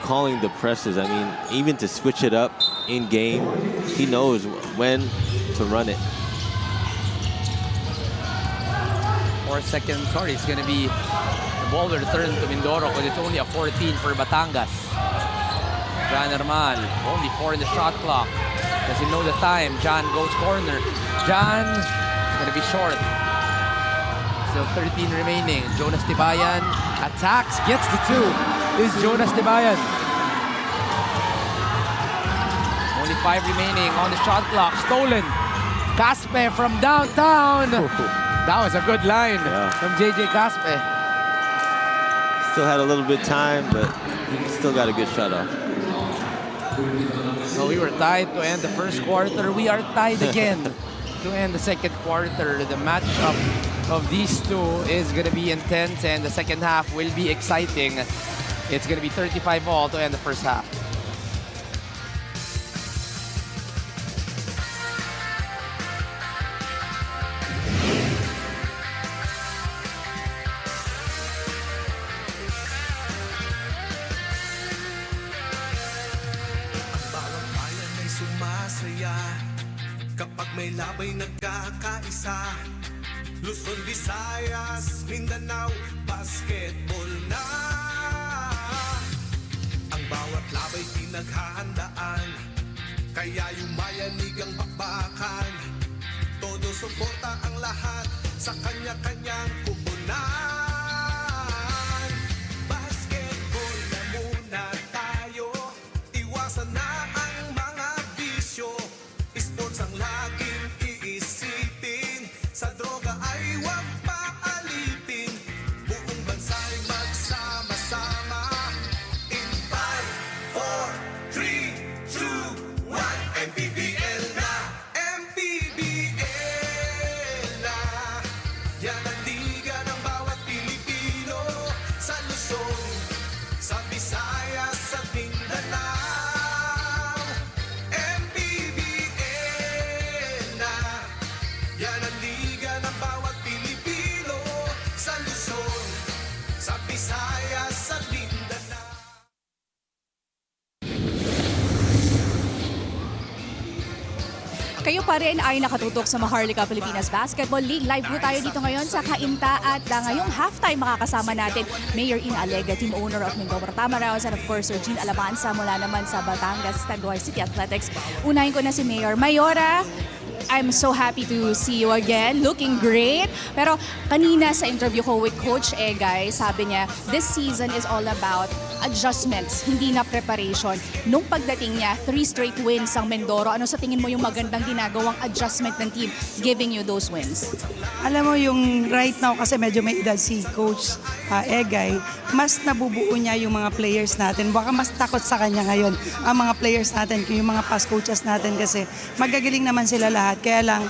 S2: calling the presses. I mean, even to switch it up in game, he knows when to run it.
S1: 4 seconds. Sorry, it's gonna be the ball will return to Mindoro because it's only a 14 for Batangas. Jan Herman, only 4 in the shot clock. Doesn't know the time. Jan goes corner. Jan is gonna be short. Still 13 remaining. Jonas Tibayan attacks, gets the 2. Is Jonas Tibayan. Only 5 remaining on the shot clock. Stolen. Caspe from downtown. That was a good line from JJ Caspe.
S2: Still had a little bit of time, but he still got a good shot off.
S1: So we were tied to end the first quarter. We are tied again to end the second quarter. The matchup of these two is going to be intense, and the second half will be exciting. It's going to be 35 all to end the first half.
S7: bawat bayan ay sumasaya kapag may labay nagkakaisa. Luzon, Visayas, Mindanao, basketball na. Ang bawat labay pinaghahandaan, kaya yumayanig ang bakbakan. Todo suporta ang lahat sa kanya-kanyang kupunan. Basketball na muna tayo, iwasan na ang mga bisyo. Sports ang laging iisipin, sa droga ay huwag paalipin.
S4: Kayo pa rin ay nakatutok sa Maharlika Pilipinas Basketball League. Live po tayo dito ngayon sa Kainta at ngayong halftime makakasama natin Mayor Ina Alegre, team owner of Mindoro Tamaraos, and of course Sir Jean Alabanza mula naman sa Batangas, Tanduay City Athletics. Unahin ko na si Mayor. Mayora, I'm so happy to see you again. Looking great. Pero kanina sa interview ko with Coach Egay, sabi niya, this season is all about adjustments, hindi na preparation. Nung pagdating niya, 3 straight wins ang Mindoro. Ano sa tingin mo yung magandang ginagawang adjustment ng team giving you those wins?
S8: Alam mo yung right now kasi medyo may edad si Coach Egay, mas nabubuo niya yung mga players natin. Baka mas takot sa kanya ngayon ang mga players natin, yung mga past coaches natin kasi magagaling naman sila lahat. Kaya lang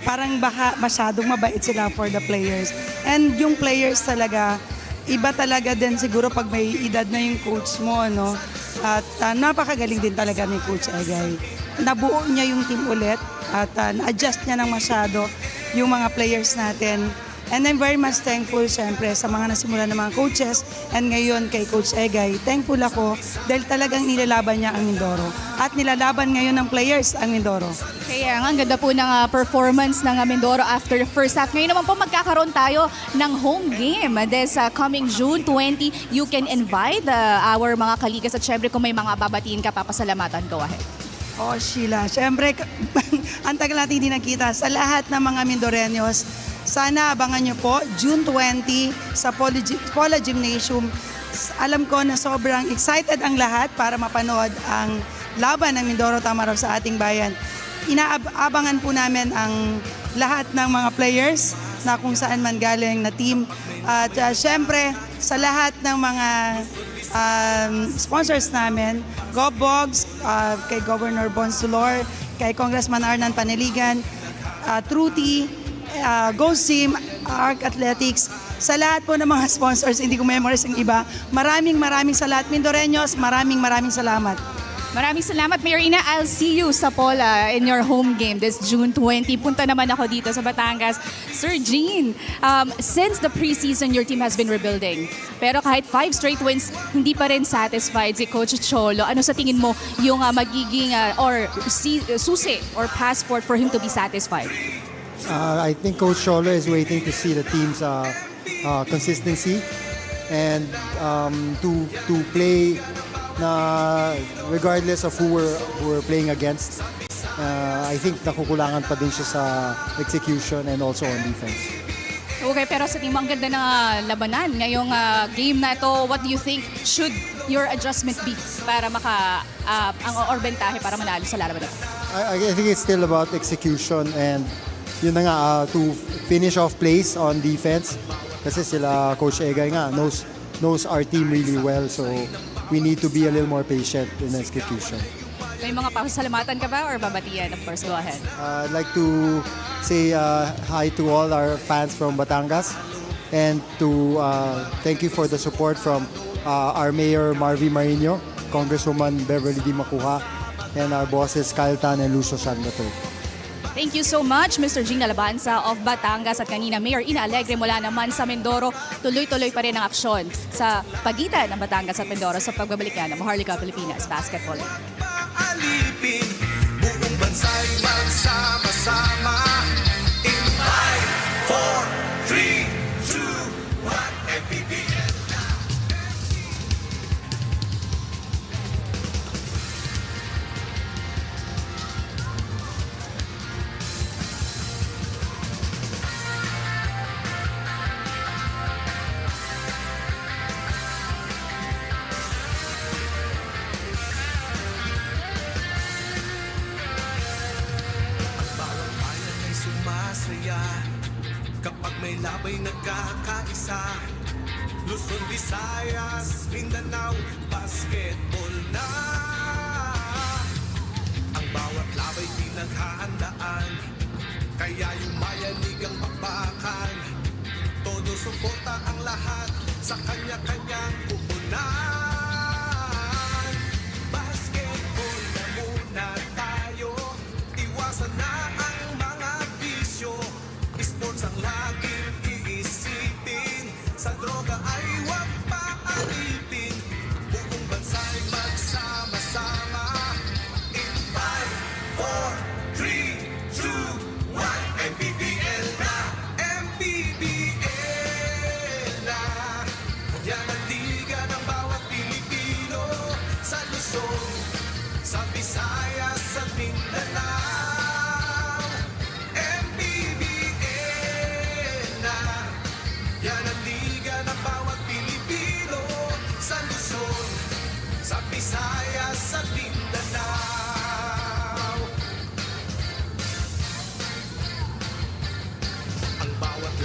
S8: parang baka masyadong mabait sila for the players. And yung players talaga, iba talaga din siguro pag may edad na yung coach mo, no? At napakagaling din talaga ni Coach Egay. Nabuo niya yung team ulit at na-adjust niya ng masyado yung mga players natin. And I'm very much thankful siyempre sa mga nasimulan ng mga coaches and ngayon kay Coach Egay. Thankful ako dahil talagang nilalaban niya ang Mindoro at nilalaban ngayon ng players ang Mindoro.
S4: Kaya nga, ang ganda po ng performance ng Mindoro after the first half. Ngayon naman po magkakaroon tayo ng home game. This coming June 20, you can invite our mga kaligas at syempre kung may mga babatiin ka, papasalamatan, go ahead.
S8: Oh, Sheila, syempre ang tagal natin hindi nakita sa lahat ng mga Mindoreños. Sana abangan niyo po June 20 sa Pola Gymnasium. Alam ko na sobrang excited ang lahat para mapanood ang laban ng Mindoro Tamaraos sa ating bayan. Inaabangan po namin ang lahat ng mga players na kung saan man galing na team. At syempre sa lahat ng mga sponsors namin, GovBogs, kay Governor Bonsulor, kay Congressman Arnan Paneligan, Truty, GoSim, Arc Athletics, sa lahat po ng mga sponsors, hindi ko memorize ang iba. Maraming sa lahat. Mindoreños, maraming salamat.
S4: Maraming salamat, Mayor Ina. I'll see you sa Pola in your home game this June 20. Punta naman ako dito sa Batangas. Sir Jean, since the preseason, your team has been rebuilding. Pero kahit 5 straight wins, hindi pa rin satisfied si Coach Cholo. Ano sa tingin mo yung magiging susi or passport for him to be satisfied?
S9: I think Coach Cholo is waiting to see the team's consistency and to play regardless of who we're playing against. I think nakukulangan pa din siya sa execution and also on defense.
S4: Okay, pero sa team, ang ganda ng labanan ngayong game na ito. What do you think should your adjustment be para ang bentahe para manalo sa lalaban ito?
S9: I think it's still about execution and yun na nga, to finish off plays on defense kasi sila Coach Egay nga knows our team really well, so we need to be a little more patient in execution.
S4: May mga pasalamatan ka ba or babatiyan? Of course, go ahead.
S9: I'd like to say hi to all our fans from Batangas and to thank you for the support from our Mayor Marvy Marino, Congresswoman Beverly Di Macuja, and our bosses Kyle Tan and Lucio San III.
S4: Thank you so much, Mr. Jean Alabanza of Batangas at kanina Mayor Ina Alegre mula naman sa Mindoro. Tuloy-tuloy pa rin ang aksyon sa pagitan ng Batangas at Mindoro sa pagbabalik ng Maharlika Pilipinas Basketball League.
S7: Paalipin, buong bansa'y magsama-sama. In 5, 4, 3, 2, 1, MPBL. Sumasaya kapag may labay nagkakaisa. Luzon, Visayas, Mindanao, basketball na. Ang bawat labay pinaghahandaan, kaya yung mayanig ang bakbakan. Todo suporta ang lahat sa kanya-kanyang pupunan. Basketball na muna tayo, iwasan na ang mga bisyo. Sports ang laging iisipin, sa droga ay huwag paalipin. Buong bansa'y magsama-sama. In 5, 4, 3,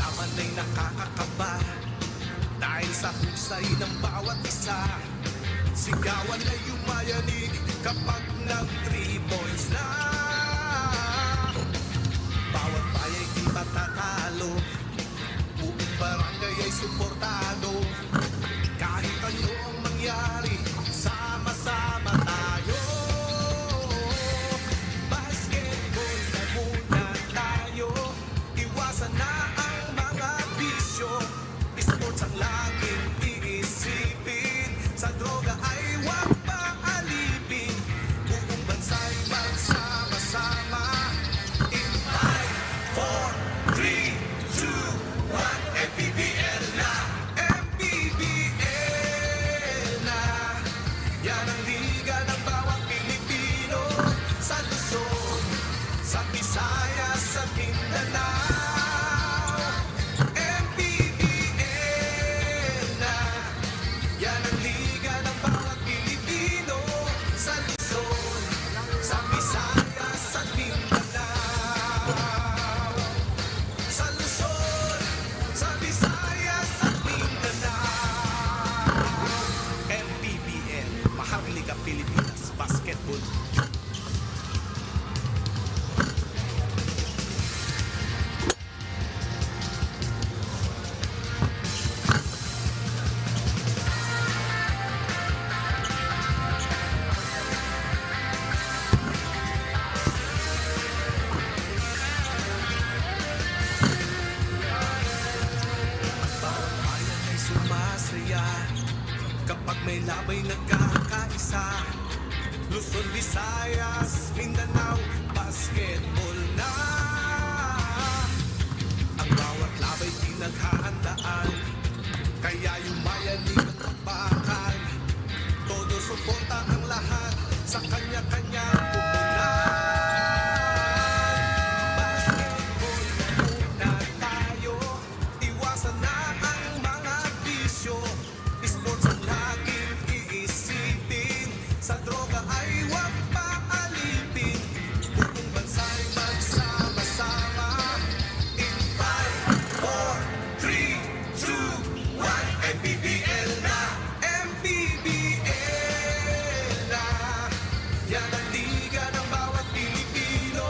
S7: laban ay nakakakaba dahil sa husay ng bawat isa. Sigawan ay yumayanig kapag nag 3 points na. Bawat baya'y di matatalo, buong barangay ay suportado. Kahit ano ang mangyari, sama-sama tayo. Basketball na muna tayo, iwasan na ang mga bisyo. Sports ang laging iisipin, sa droga ay huwag paalipin. Buong bansa'y magsama-sama. In 5, 4, 3, 2, 1, MPBL na! MPBL na! Yan ang liga ng bawat Pilipino, sa Luzon, sa Visayas, sa Mindanao. MPBL na! Yan ang liga ng bawat Pilipino, sa Luzon, sa Visayas, sa Mindanao. Sa Luzon, sa Visayas, sa Mindanao. MPBL, Maharlika Pilipinas Basketball. Bawat bayan ay sumasaya kapag may labay nagkakaisa. Luzon, Visayas, Mindanao, basketball na. Ang bawat labay pinaghahandaan, kaya yumayanig ang bakal. Todo suporta ang lahat sa kanya-kanyang pupunan. Basketball na muna tayo, iwasan na ang mga bisyo. Sports ang laging iisipin, sa droga ay huwag paalipin. Buong bansa'y magsama-sama. In 5, 4, 3, 2, 1, MPBL na! MPBL na! Yan ang liga ng bawat Pilipino,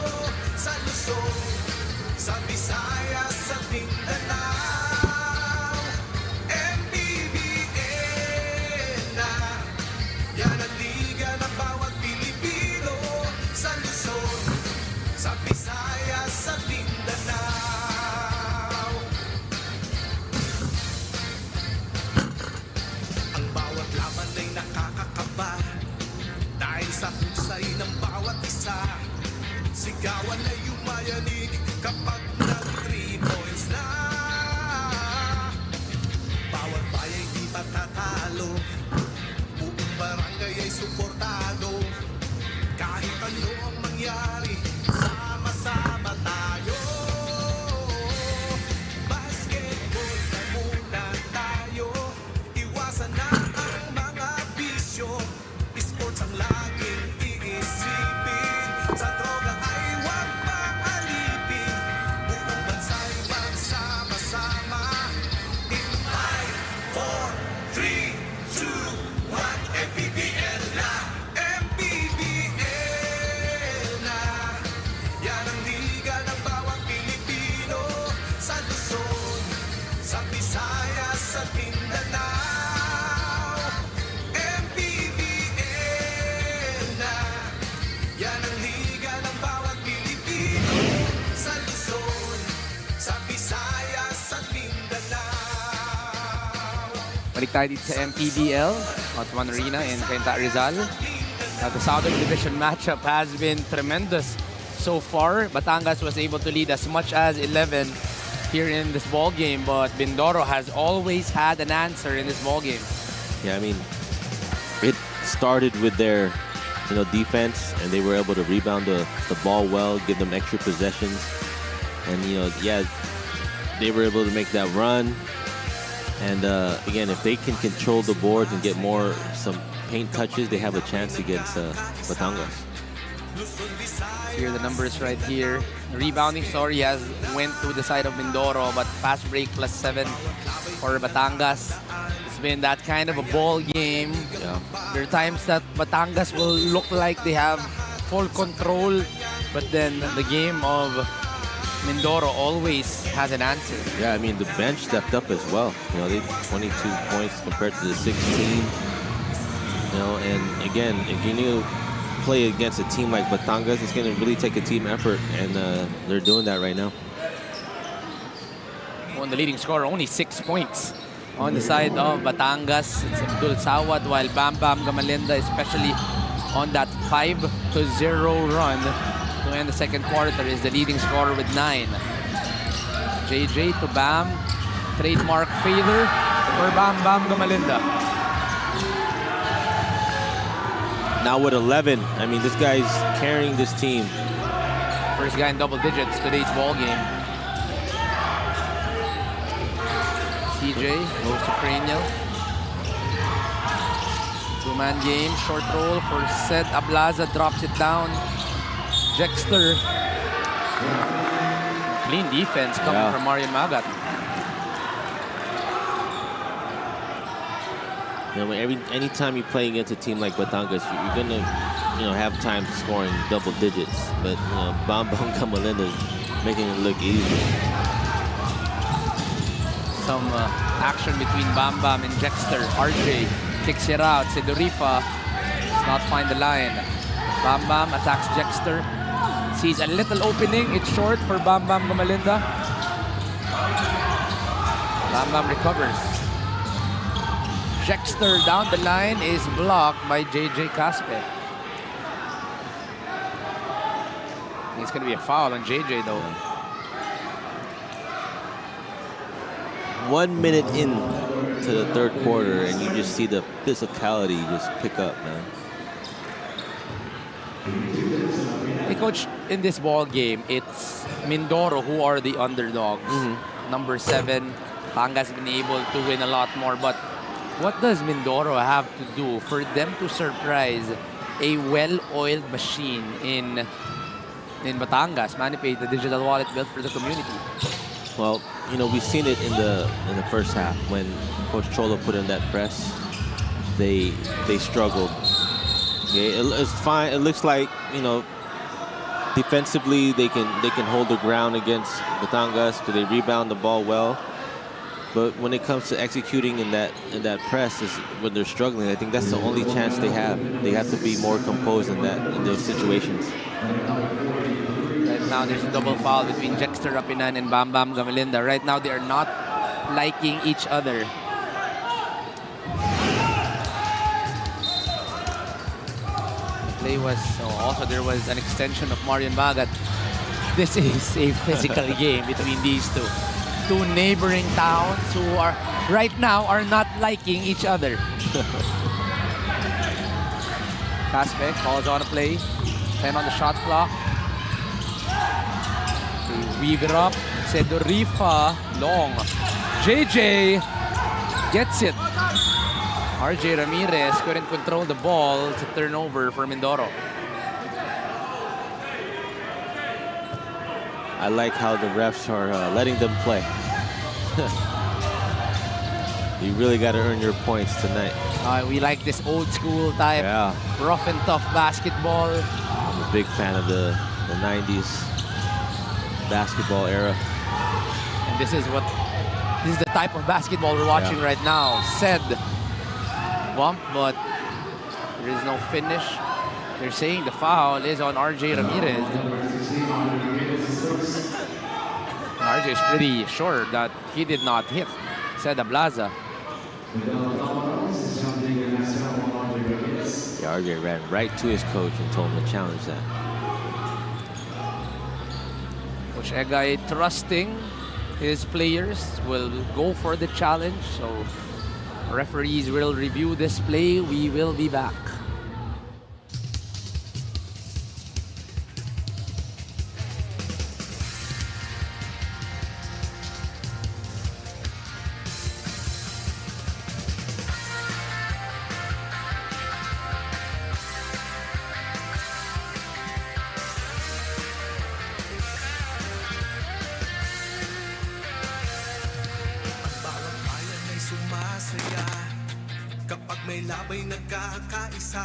S7: sa Luzon, sa Visayas, sa Mindanao. MPBL na! Yan ang liga ng bawat Pilipino, sa Luzon, sa Visayas, sa Mindanao. Ang bawat laban ay nakakakaba dahil sa husay ng bawat isa. Sigawan ay yumayanig kapag nag 3 points na. Bawat baya'y di matatalo, buong barangay ay suportado. Kahit ano ang mangyari, sama-sama tayo. Basketball na muna tayo, iwasan na ang mga bisyo. Sports ang laging iisipin, sa droga ay huwag paalipin. Buong bansa'y magsama-sama. In 5, 4, 3, 2, 1, MPBL na! MPBL na! Yan ang liga ng bawat Pilipino, sa Luzon, sa Visayas, sa Mindanao. MPBL na! Yan ang liga ng bawat Pilipino, sa Luzon, sa Visayas, sa Mindanao.
S1: Balik tayo dito sa MPBL, Hotman Arena in Cainta, Rizal. The Southern Division matchup has been tremendous so far. Batangas was able to lead as much as 11 here in this ball game, but Mindoro has always had an answer in this ball game.
S2: Yeah, I mean, it started with their, defense, and they were able to rebound the ball well, give them extra possessions, and they were able to make that run. And again, if they can control the boards and get some paint touches, they have a chance against Batangas.
S1: Here are the numbers right here. Rebounding story has went to the side of Mindoro, but fast break +7 for Batangas. It's been that kind of a ball game.
S2: Yeah.
S1: There are times that Batangas will look like they have full control, but then the game of Mindoro always has an answer.
S2: Yeah, I mean, the bench stepped up as well. You know, they 22 points compared to the 16. You know, and again, if you need to play against a team like Batangas, it's going to really take a team effort, and they're doing that right now.
S1: On the leading scorer, only 6 points on the side of Batangas. It's Abdul Sawat, while Bam Bam Gamalinda, especially on that 5-0 run to end the second quarter, is the leading scorer with 9. JJ to Bam, trademark fader for Bam Bam Gamalinda.
S2: Now with 11, I mean, this guy's carrying this team.
S1: First guy in double digits today's ball game. CJ goes to cranial. Two-man game, short roll for Sed Ablaza, drops it down. Jexter. Clean defense coming from Marian Magat.
S2: You know, anytime you play against a team like Batangas, you're gonna, have time scoring double digits. But Bam Bam Kamalinda is making it look easy.
S1: Some action between Bam Bam and Jexter. RJ kicks it out. Sedorifa does not find the line. Bam Bam attacks Jexter. Sees a little opening. It's short for Bam Bam Gamalinda. Bam Bam recovers. Jexter down the line is blocked by JJ Caspe. It's going to be a foul on JJ though.
S2: 1 minute in to the third quarter, and you just see the physicality just pick up, man.
S1: Hey, Coach, in this ball game, it's Mindoro who are the underdogs. Number 7, Batangas has been able to win a lot more, but what does Mindoro have to do for them to surprise a well-oiled machine in Batangas? MANNY, the digital wallet built for the community.
S2: Well, we've seen it in the first half when Coach Cholo put in that press. They struggled. Okay, it's fine. It looks like defensively they can hold the ground against Batangas because they rebound the ball well. But when it comes to executing in that press, is when they're struggling. I think that's the only chance they have. They have to be more composed in those situations.
S1: Right now, there's a double foul between Jexter Rapinan and Bam Bam Gamalinda. Right now, they are not liking each other. The play was also there was an extension of Marian Magat. This is a physical game between these two. Two neighboring towns who are right now are not liking each other. Caspe calls on a play. 10 on the shot clock. They weave it up. Sedorifa long. JJ gets it. RJ Ramirez couldn't control the ball. It's a turnover for Mindoro.
S2: I like how the refs are letting them play. You really got to earn your points tonight.
S1: We like this old school type, rough and tough basketball.
S2: I'm a big fan of the 90s basketball era.
S1: And this is the type of basketball we're watching right now. Said bump, but there is no finish. They're saying the foul is on RJ Ramirez. RJ is pretty sure that he did not hit Sed Ablaza.
S2: Yeah, RJ ran right to his coach and told him to challenge that.
S1: Coach Egay trusting his players will go for the challenge. So referees will review this play. We will be back.
S7: may labay nagkakaisa.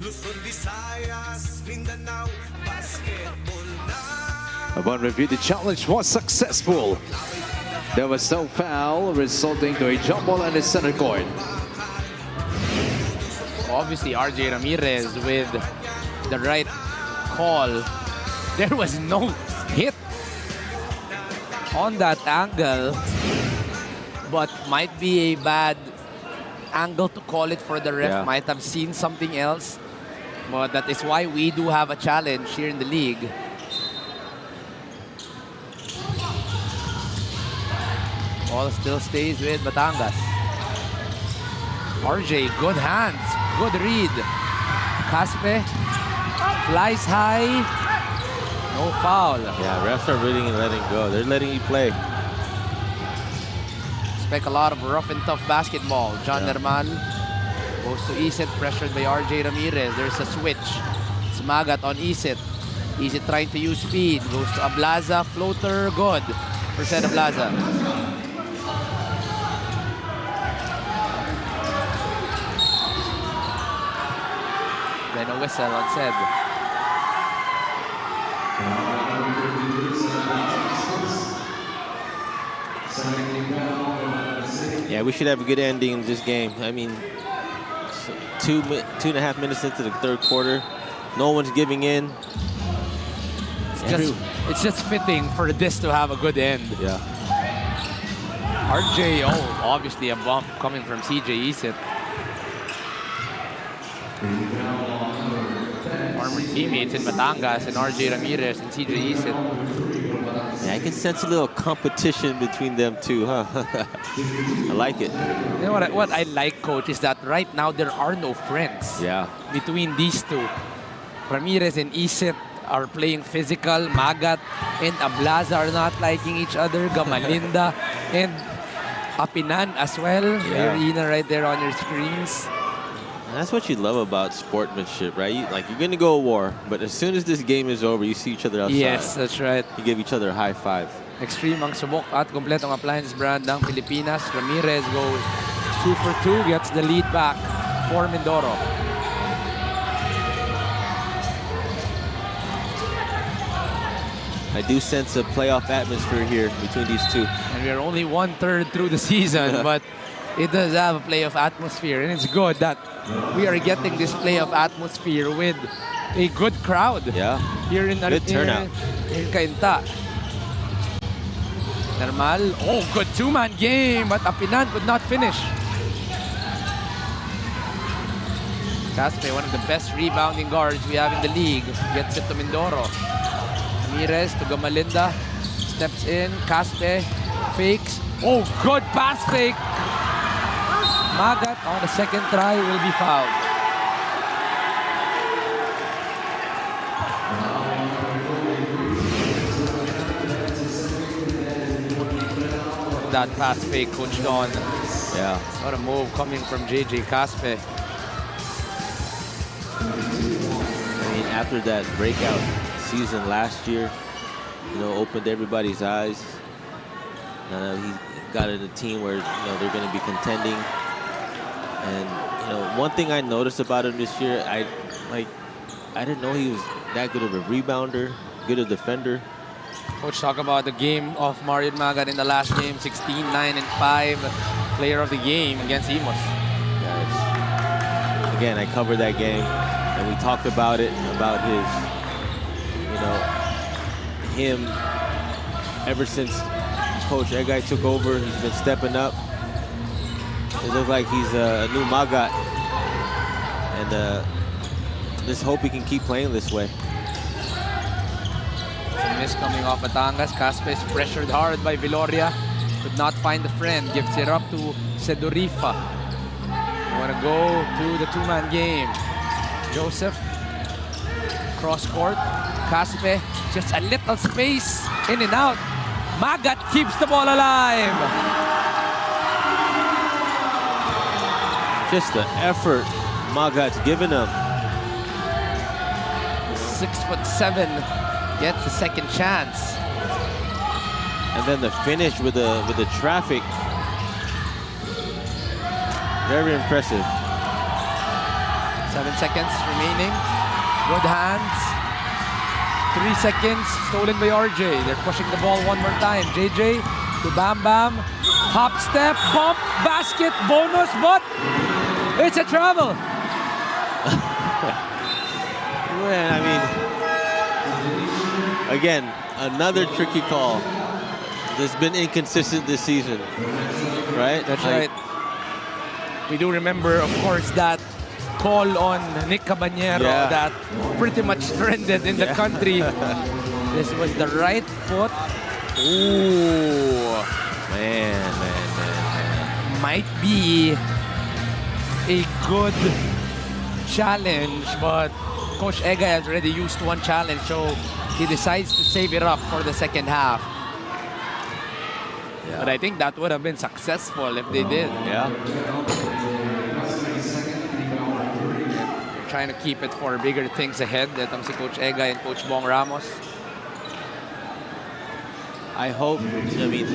S7: Luzon, Visayas, Mindanao, basketball na.
S3: Upon review, the challenge was successful. There was no foul, resulting to a jump ball on the center court.
S1: Obviously, RJ Ramirez with the right call. There was no hit on that angle, but might be a bad angle to call it for the ref.
S2: Yeah.
S1: Might have seen something else, but that is why we do have a challenge here in the league. Ball still stays with Batangas. RJ, good hands, good read. Caspe flies high, no foul.
S2: Yeah, refs are really letting go. They're letting you play.
S1: Expect a lot of rough and tough basketball. John Nermal goes to Isit, pressured by RJ Ramirez. There's a switch. It's Magat on Isit. Isit trying to use speed. Goes to Ablaza, floater, good. For Sed Ablaza. Then a whistle on Sed.
S2: Yeah, we should have a good ending in this game. I mean, 2.5 minutes into the third quarter, no one's giving in.
S1: It's just fitting for this to have a good end.
S2: Yeah.
S1: RJ, oh, obviously a bump coming from CJ Isit. Former teammates in Batangas and RJ Ramirez and CJ Isit.
S2: Yeah, I can sense a little competition between them two, huh? I like it.
S1: You know what I like, Coach, is that right now there are no friends between these two. Ramirez and Isit are playing physical. Magat and Ablaza are not liking each other. Gamalinda and Apinan as well.
S2: Yeah.
S1: Irina right there on your screens.
S2: And that's what you love about sportsmanship, right? You're gonna go to war, but as soon as this game is over, you see each other outside.
S1: Yes, that's right.
S2: You give each other a high five.
S1: Extreme ang subok at kompletong appliance brand ng Pilipinas. Ramirez goes 2 for 2, gets the lead back for Mindoro.
S2: I do sense a playoff atmosphere here between these two.
S1: And we're only 1/3 through the season, but it does have a playoff atmosphere, and it's good that we are getting this playoff atmosphere with a good crowd.
S2: Yeah.
S1: Here in
S2: Good turnout.
S1: in Cainta. Nermal, oh, good two-man game, but Apinan could not finish. Caspe, one of the best rebounding guards we have in the league, gets it to Mindoro. Ramirez to Gamalinda, steps in, Caspe fakes. Oh, good pass fake. Magat on the second try will be fouled. That pass fake, Coach Don.
S2: Yeah.
S1: What a move coming from JJ Caspe.
S2: I mean, after that breakout season last year, opened everybody's eyes. Now he got in a team where they're going to be contending. And one thing I noticed about him this year, I didn't know he was that good of a rebounder, good a defender.
S1: Coach, talk about the game of Marion Magat in the last game, 16, 9, and 5, player of the game against Imos.
S2: Yeah, again, I covered that game, and we talked about it, about him ever since Coach Egay took over. He's been stepping up. It looks like he's a new Magat, and just hope he can keep playing this way.
S1: Miss coming off Batangas. Caspe is pressured hard by Viloria. Could not find a friend. Gives it up to Sedorifa. They want to go to the two-man game. Joseph. Cross court. Caspe. Just a little space. In and out. Magat keeps the ball alive.
S2: Just the effort Magat's given him.
S1: 6'7". Gets the second chance.
S2: And then the finish with the traffic. Very impressive.
S1: 7 seconds remaining. Good hands. 3 seconds. Stolen by RJ. They're pushing the ball one more time. JJ to Bam Bam. Hop step, bump, basket, bonus, but it's a travel.
S2: Man, I mean, again, another tricky call. That's been inconsistent this season, right?
S1: That's right. We do remember, of course, that call on Nick Caballero that pretty much trended in the country. This was the right foot. Ooh.
S2: Man.
S1: Might be a good challenge, but Coach Egay has already used one challenge, so he decides to save it up for the second half.
S2: Yeah.
S1: But I think that would have been successful if they did.
S2: Yeah.
S1: Trying to keep it for bigger things ahead. Itong si Coach Egay and Coach Bong Ramos.
S2: I hope, I mean,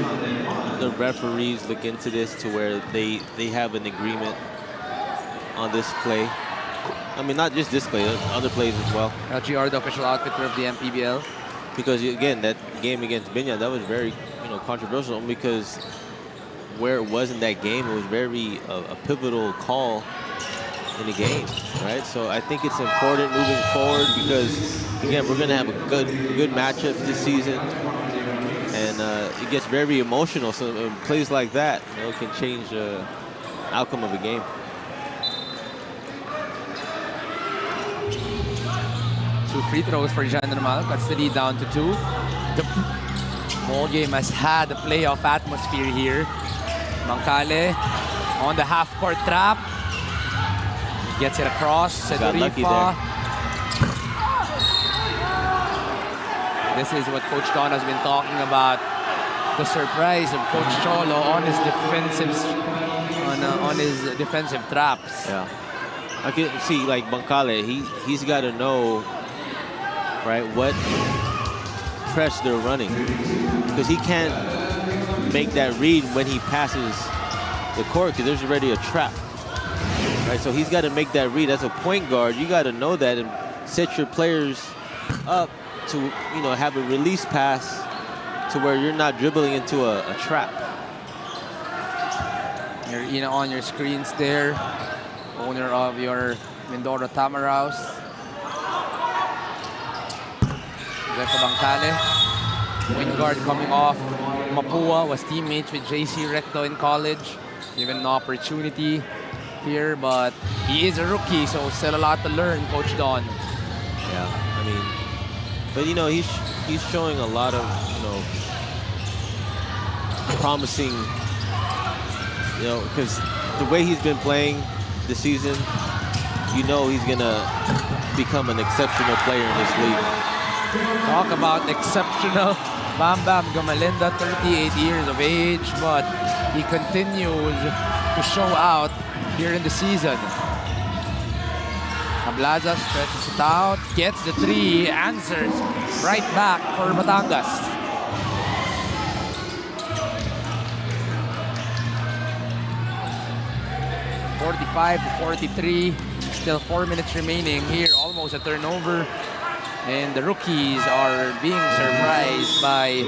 S2: the referees look into this to where they have an agreement on this play. I mean, not just this play, other plays as well.
S1: LGR, the official outfitter of the MPBL.
S2: Because again, that game against Binya, that was very, controversial because where it was in that game, it was very a pivotal call in the game, right? So I think it's important moving forward because again, we're gonna have a good matchup this season, and it gets very emotional. So plays like that, can change the outcome of a game.
S1: Two free throws for Jean Normal. Cuts the lead down to 2. The ball game has had a playoff atmosphere here. Mancale on the half-court trap. Gets it across.
S2: Got lucky
S1: Sedorifa.
S2: there.
S1: This is what Coach Don has been talking about. The surprise of Coach Cholo on his defensive traps.
S2: Yeah. I can see, like, Mancale, he's got to know, right, what press they're running. Because he can't make that read when he passes the court because there's already a trap. Right, so he's got to make that read. As a point guard, you got to know that and set your players up to, have a release pass to where you're not dribbling into a trap.
S1: You're on your screens there. Owner of your Mindoro Tamaraws. Zeco Mancale. Point guard coming off. Mapua was teammates with JC Recto in college. Given an opportunity here, but he is a rookie, so still a lot to learn, Coach Don.
S2: Yeah, I mean, but he's showing a lot of promising, because the way he's been playing this season, he's gonna become an exceptional player in this league.
S1: Talk about exceptional. Bam Bam Gamalinda, 38 years of age, but he continues to show out here in the season. Ablaza stretches it out, gets the 3, answers right back for Batangas. (45-43). Still 4 minutes remaining here, almost a turnover. And the rookies are being surprised by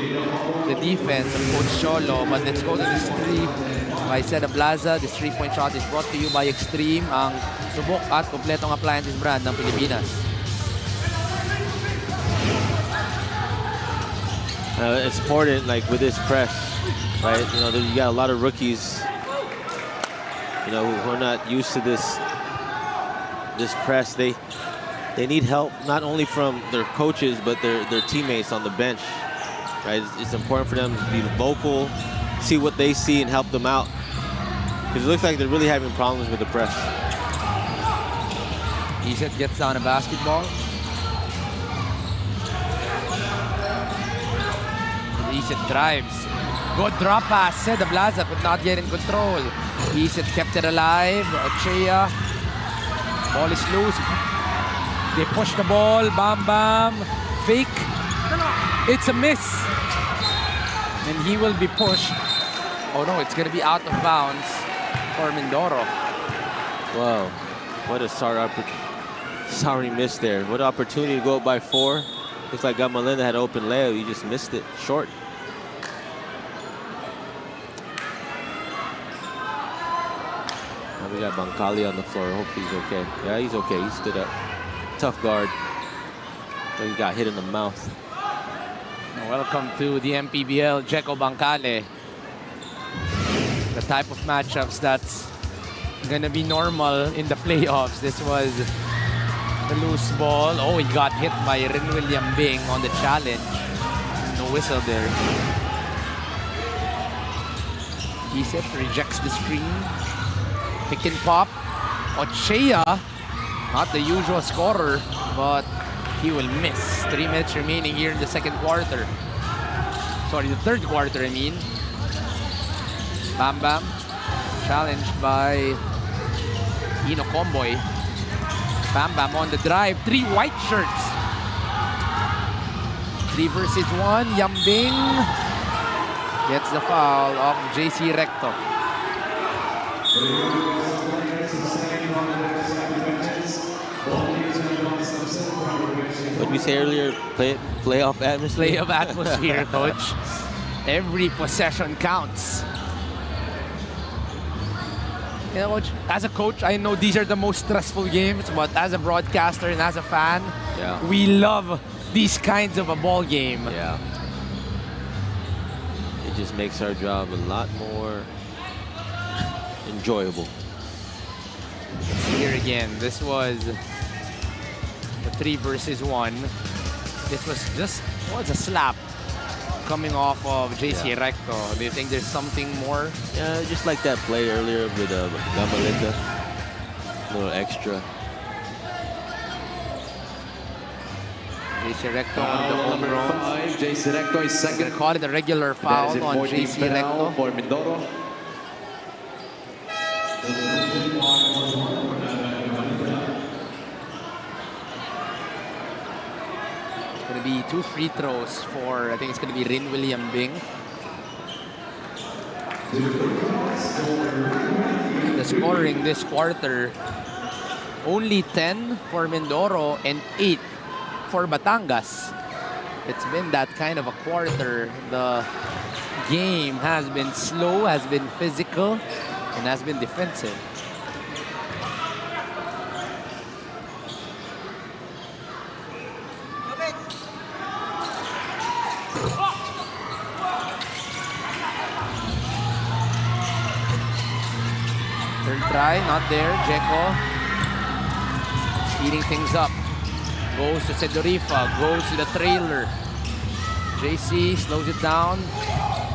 S1: the defense of Coach Cholo. But let's go to this 3 by Seda Blaza. This 3-point shot is brought to you by Extreme, ang subok at kompletong appliances brand ng Pilipinas.
S2: It's important, like with this press, right? You got a lot of rookies, who are not used to this press. They need help not only from their coaches but their teammates on the bench, right? It's important for them to be vocal, see what they see, and help them out. Because it looks like they're really having problems with the press.
S1: Iset gets down a basketball. Iset drives. Good drop pass. Seda Blaza could not get in control. Iset kept it alive. Ochea. Ball is loose. They push the ball. Bam Bam. Fake. It's a miss. And he will be pushed. Oh no, it's going to be out of bounds for Mindoro.
S2: Wow, what a sorry miss there. What opportunity to go up by 4. Looks like Gamalinda had open layup. You just missed it short. Now we got Bancali on the floor. Hope he's okay. Yeah, he's okay. He stood up. Tough guard. So he got hit in the mouth.
S1: Welcome to the MPBL, Jeko Bancale. The type of matchups that's gonna be normal in the playoffs. This was the loose ball. Oh, he got hit by Rin William Bing on the challenge. No whistle there. Isip rejects the screen. Pick and pop. Ochea, not the usual scorer, but he will miss. 3 minutes remaining here in the second quarter. Sorry, the third quarter, I mean. Bam Bam, challenged by Ino Comboy. Bam Bam on the drive, 3 white shirts. 3 versus 1, Yambing gets the foul of JC Recto.
S2: What did we say earlier? Playoff atmosphere?
S1: Playoff atmosphere, coach. Every possession counts. You know, coach, as a coach, I know these are the most stressful games, but as a broadcaster and as a fan, we love these kinds of a ball game.
S2: Yeah. It just makes our job a lot more enjoyable.
S1: Here again, this was the 3 versus 1. This was just, a slap coming off of JC Recto. Do you think there's something more?
S2: Yeah, just like that play earlier with Gamalinda. A little extra.
S1: JC Recto on the home runs.
S3: JC Recto is second.
S1: Call it a regular foul on JC Recto.
S3: For Mindoro.
S1: It's going to be 2 free throws for, I think it's going to be Rin William Bing. The scoring this quarter, only 10 for Mindoro and 8 for Batangas. It's been that kind of a quarter. The game has been slow, has been physical, and has been defensive. Third try, not there. Jeko speeding things up. Goes to Sedorifa, goes to the trailer. JC slows it down.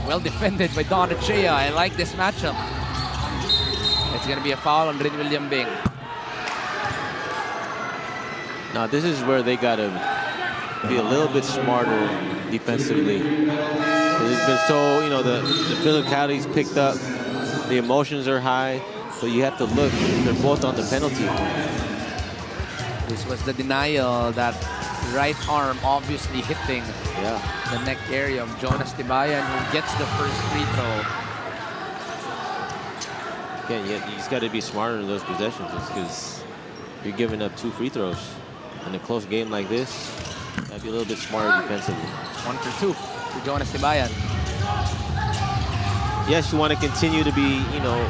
S1: Well defended by Don Achea. I like this matchup. It's going to be a foul on Rin William Bing.
S2: Now this is where they got to be a little bit smarter defensively. It's been so, you know, the physicality's picked up. The emotions are high. So you have to look. They're both on the penalty.
S1: This was the denial, that right arm obviously hitting the neck area of Jonas Tibayan, who gets the first free throw.
S2: Again, you just got to be smarter in those possessions because you're giving up 2 free throws. In a close game like this, you got to be a little bit smarter defensively.
S1: 1 for 2 to Jonas Tibayan.
S2: Yes, you want to continue to be, you know,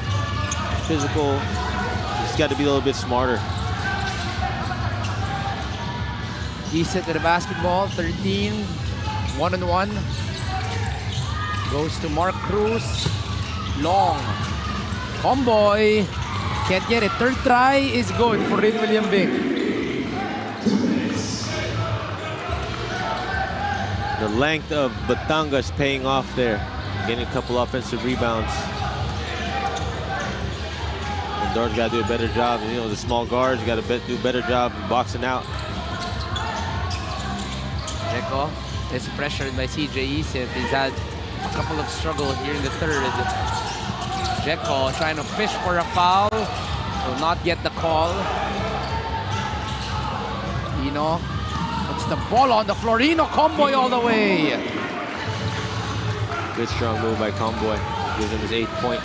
S2: physical. You just got to be a little bit smarter.
S1: He's with the basketball, 13, 1-on-1. Goes to Mark Cruz. Long. Homeboy. Can't get it. Third try is good for Rin William Bing.
S2: The length of Batangas paying off there. Getting a couple offensive rebounds. Mindoro's got to do a better job. You know, the small guards got to do a better job boxing out.
S1: Jeko is pressured by CJ Isip. He's had a couple of struggles here in the third. Jeko trying to fish for a foul. Will not get the call. Ino puts the ball on the floor. Ino Comboy all the way.
S2: Good strong move by Comboy. Gives him his 8th point.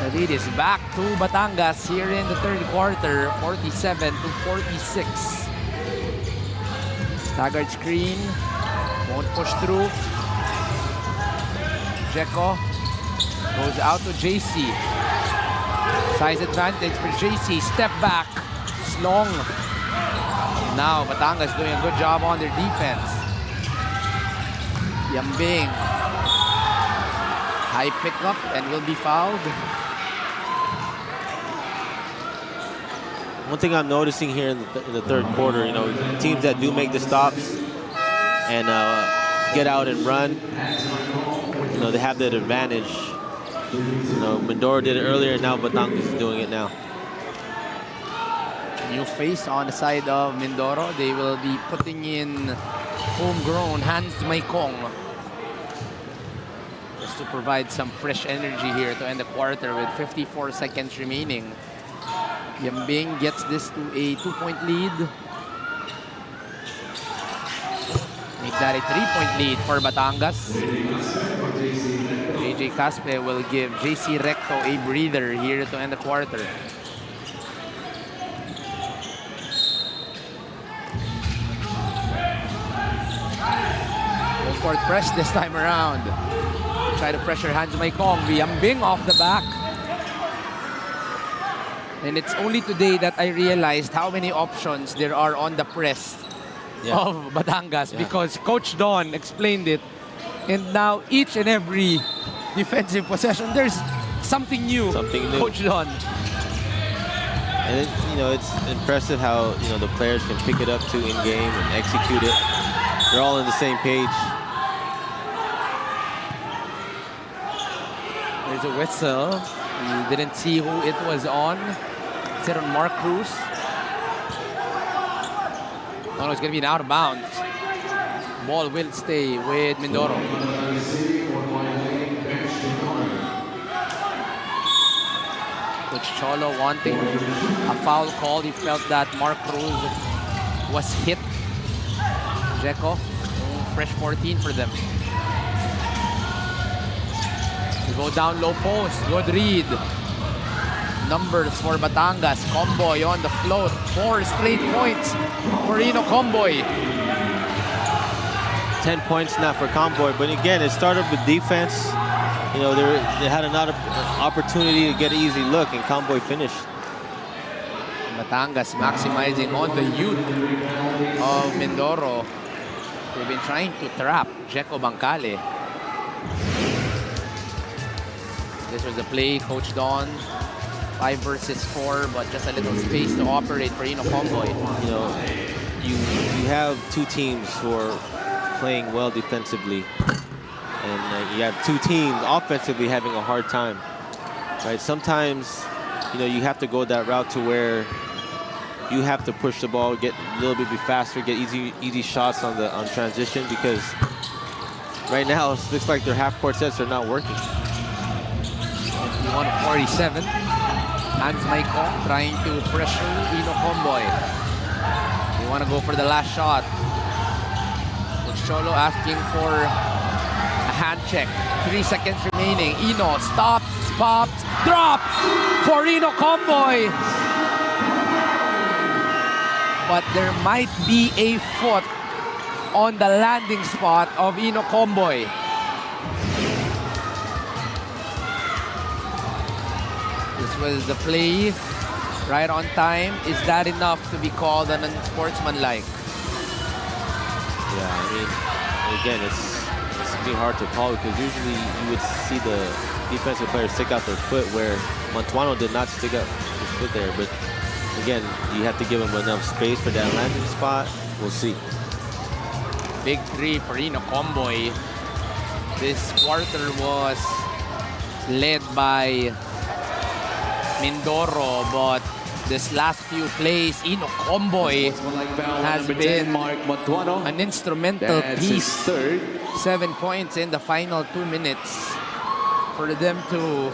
S1: The lead is back to Batangas here in the third quarter, 47 to 46. Staggered screen, won't push through. Jeko goes out to JC. Size advantage for JC, step back, it's long. Now Batangas doing a good job on their defense. Yambing, high pickup and will be fouled.
S2: One thing I'm noticing here in the third quarter, you know, teams that do make the stops and get out and run, you know, they have that advantage. You know, Mindoro did it earlier, and now Batangas is doing it now.
S1: New face on the side of Mindoro. They will be putting in homegrown Hans Maikong just to provide some fresh energy here to end the quarter with 54 seconds remaining. Yambing gets this to a 2-point lead. Make that a 3-point lead for Batangas. JJ Caspe will give JC Recto a breather here to end the quarter. Full court press this time around. Try to pressure Hans Maikong. Yambing off the back. And it's only today that I realized how many options there are on the press of Batangas because Coach Don explained it. And now each and every defensive possession, there's something new.
S2: Something new.
S1: Coach Don.
S2: And it, you know, it's impressive how, you know, the players can pick it up too in game and execute it. They're all on the same page.
S1: There's a whistle. We didn't see who it was on. Is it on Mark Cruz? Oh, no, it's going to be an out of bounds. Ball will stay with Mindoro. Coach Cholo wanting a foul call. He felt that Mark Cruz was hit. Jeko, fresh 14 for them. They go down low post. Good read. Numbers for Batangas. Comboy on the float. 4 straight points for Ino Comboy.
S2: 10 points now for Comboy, but again, it started with defense. You know, they had another opportunity to get an easy look, and Comboy finished.
S1: Batangas maximizing on the youth of Mindoro. They've been trying to trap Jeko Bancale. This was the play, Coach Don. 5 versus 4, but just a little space to operate for Ino Comboy.
S2: You know, you have two teams who are playing well defensively, and you have two teams offensively having a hard time. Right? Sometimes, you know, you have to go that route to where you have to push the ball, get a little bit faster, get easy shots on transition, because right now it looks like their half-court sets are not working.
S1: 51-47. Hans Maikong trying to pressure Ino Comboy. They want to go for the last shot. Coach Cholo asking for a hand check. 3 seconds remaining. Ino stops, pops, drops for Ino Comboy. But there might be a foot on the landing spot of Ino Comboy. This was the play, right on time. Is that enough to be called an unsportsmanlike?
S2: Yeah, I mean, again, it's be hard to call, because usually you would see the defensive players stick out their foot, where Montuano did not stick out his foot there. But again, you have to give him enough space for that landing spot. We'll see.
S1: Big 3 for Ino Comboy. This quarter was led by Mindoro, but this last few plays, Ino Comboy has been an instrumental piece. 7 points in the final 2 minutes for them to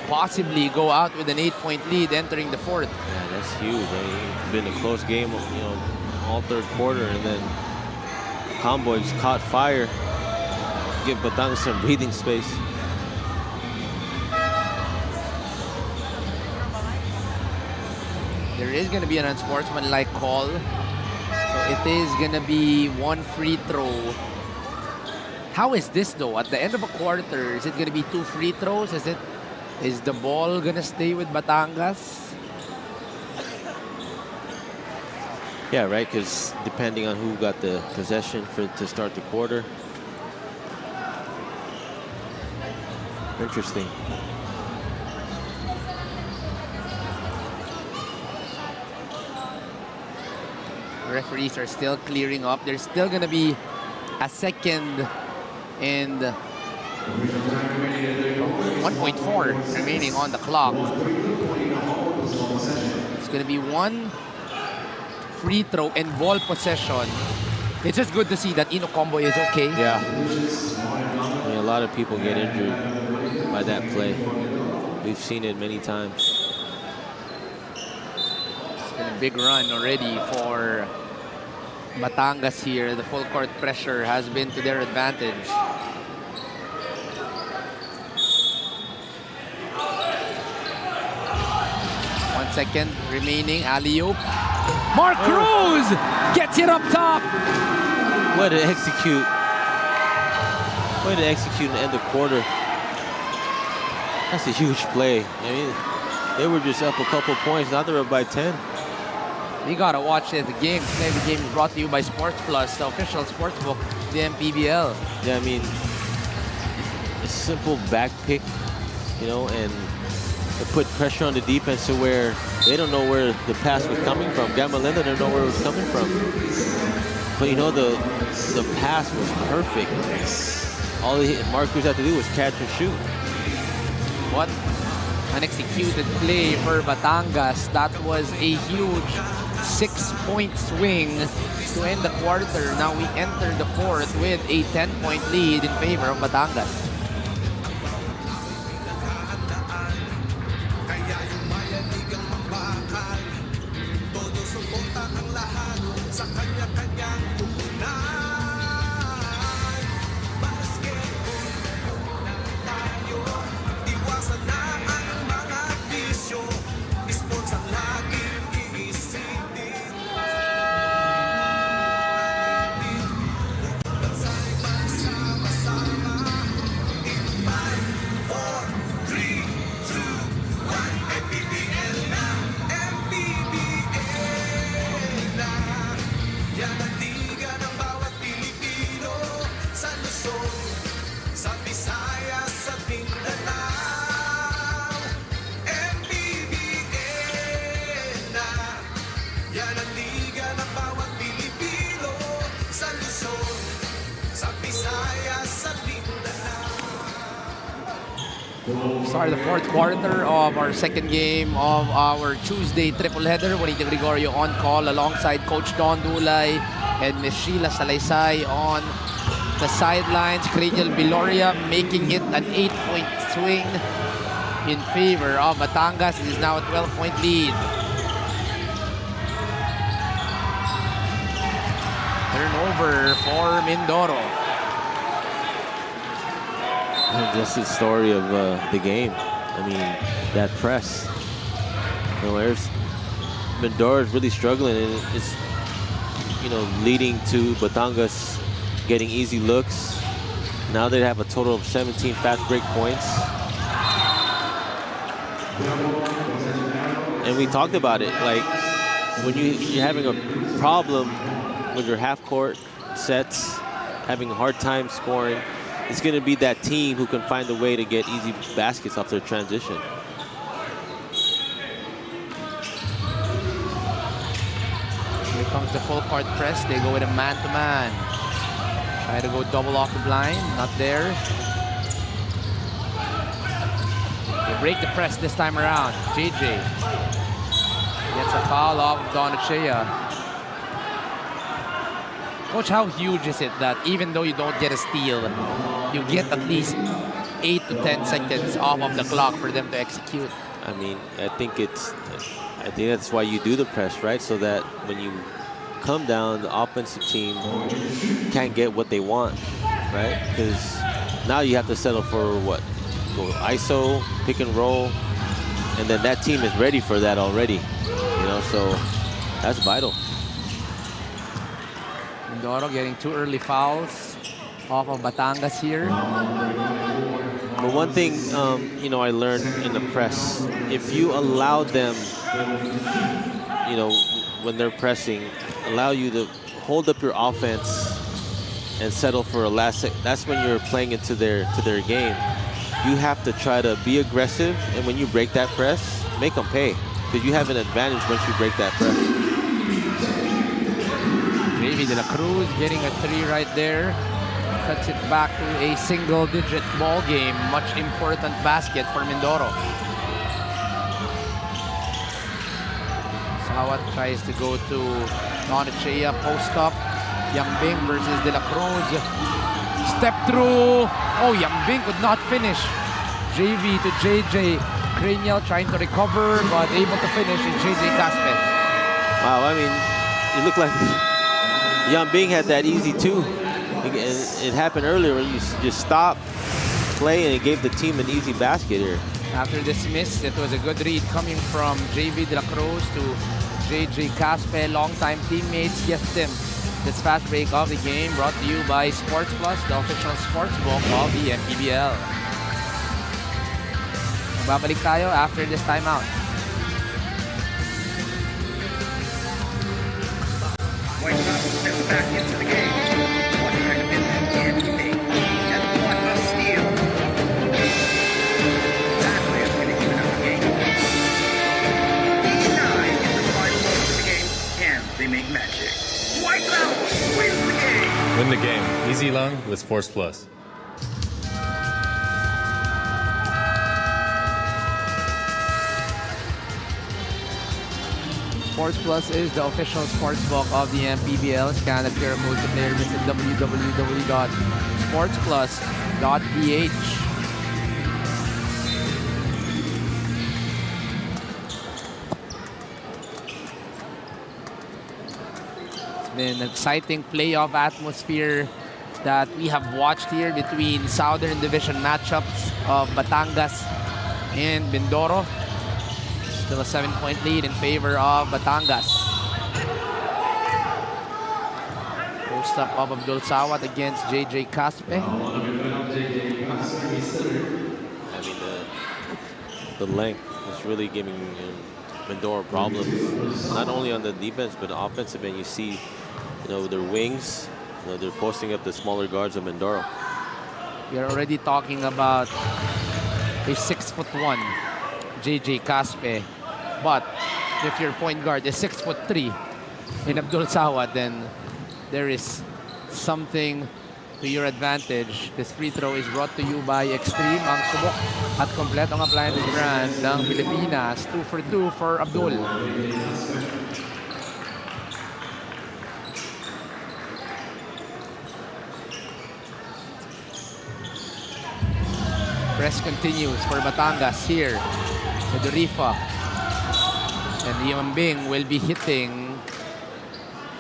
S1: possibly go out with an 8-point lead entering the fourth.
S2: Yeah, that's huge. I mean, it's been a close game, you know, all third quarter, and then Comboy just caught fire. Give Batangas some breathing space.
S1: there is going to be an unsportsmanlike call. So it is going to be one free throw. How is this though? At the end of a quarter, is it going to be 2 free throws? Is the ball going to stay with Batangas?
S2: Yeah, right, because depending on who got the possession to start the quarter. Interesting.
S1: Referees are still clearing up. There's still going to be a second and 1.4 remaining on the clock. It's going to be one free throw and ball possession. It's just good to see that Ino Combo is okay.
S2: Yeah. I mean, a lot of people get injured by that play. We've seen it many times.
S1: It's been a big run already for Batangas here. The full court pressure has been to their advantage. One second remaining. Alley-oop. Mark Cruz gets it up top.
S2: Way to execute. Way to execute and end the quarter. That's a huge play. I mean, they were just up a couple points. Now they're up by 10.
S1: You gotta watch the game. Today the game is brought to you by Sports Plus, the official sports book, the MPBL.
S2: Yeah, I mean, a simple back pick, you know, and it put pressure on the defense to where they don't know where the pass was coming from. Gamalinda didn't know where it was coming from. But you know, the pass was perfect. All Marcus had to do was catch and shoot.
S1: What an executed play for Batangas. That was a huge 6-point swing to end the quarter. Now we enter the fourth with a 10-point lead in favor of Batangas. Start the fourth quarter of our second game of our Tuesday triple header. Juanito Gregorio on call alongside Coach Don Dulay and Ms. Sheila Salaysay on the sidelines. Cranial Biloria making it an 8-point swing in favor of Batangas. It is now a 12-point lead. Turnover for Mindoro.
S2: That's the story of the game. I mean, that press. You know, Mindoro is really struggling, and it's, you know, leading to Batangas getting easy looks. Now they have a total of 17 fast break points. And we talked about it, like when you're having a problem with your half-court sets, having a hard time scoring, it's going to be that team who can find a way to get easy baskets off their transition.
S1: Here comes the full court press. They go with a man-to-man. Try to go double off the blind. Not there. They break the press this time around. JJ gets a foul off of Donachea. Coach, how huge is it that even though you don't get a steal, you get at least 8 to 10 seconds off of the clock for them to execute?
S2: I mean, I think that's why you do the press, right? So that when you come down, the offensive team can't get what they want, right? Because now you have to settle for what? Go ISO, pick and roll, and then that team is ready for that already. You so that's vital.
S1: Mindoro getting 2 early fouls off of Batangas here.
S2: But one thing, I learned in the press, if you allow them, when they're pressing, allow you to hold up your offense and settle for a last. That's when you're playing into their game. You have to try to be aggressive, and when you break that press, make them pay, because you have an advantage once you break that press.
S1: JV De La Cruz getting a 3 right there. Cuts it back to a single-digit ball game. Much important basket for Mindoro. Sawat tries to go to Donachea, post up. Yambing versus De La Cruz. Step through. Oh, Yambing could not finish. JV to JJ. Cranial trying to recover, but able to finish in JJ Caspe.
S2: Wow, I mean, it looked like Yambing had that easy too. It happened earlier when you just stop, play, and it gave the team an easy basket here.
S1: After this miss, it was a good read coming from JV De La Cruz to JJ Caspe, longtime teammates. Yes, Tim. This fast break of the game brought to you by Sports Plus, the official sports book of the MPBL. Babalik tayo after this timeout.
S5: White House steps back into the game. One trying to win that can't be made. And what a steal. Pathway is going to even up the game. 89 in the final moments of the game. Can they make magic? White House wins the game.
S6: Win the game. Easy long with Sports Plus.
S1: Sports Plus is the official sports book of the MPBL. Scan the QR code to player. Visit www.sportsplus.ph. It's been an exciting playoff atmosphere that we have watched here between Southern Division matchups of Batangas and Mindoro. Still a 7-point lead in favor of Batangas. Post up of Abdul Sawat against JJ Caspe.
S2: I mean, the length is really giving Mindoro problems. Not only on the defense, but offensive. And you see, their wings, they're posting up the smaller guards of Mindoro.
S1: We're already talking about a 6'1" JJ Caspe. But if your point guard is 6'3" in Abdul Sawat, then there is something to your advantage. This free throw is brought to you by Extreme, ang subok at kompletong appliance brand ng Pilipinas. 2 for 2 for Abdul. Press continues for Batangas here. Federifa. And Yambing will be hitting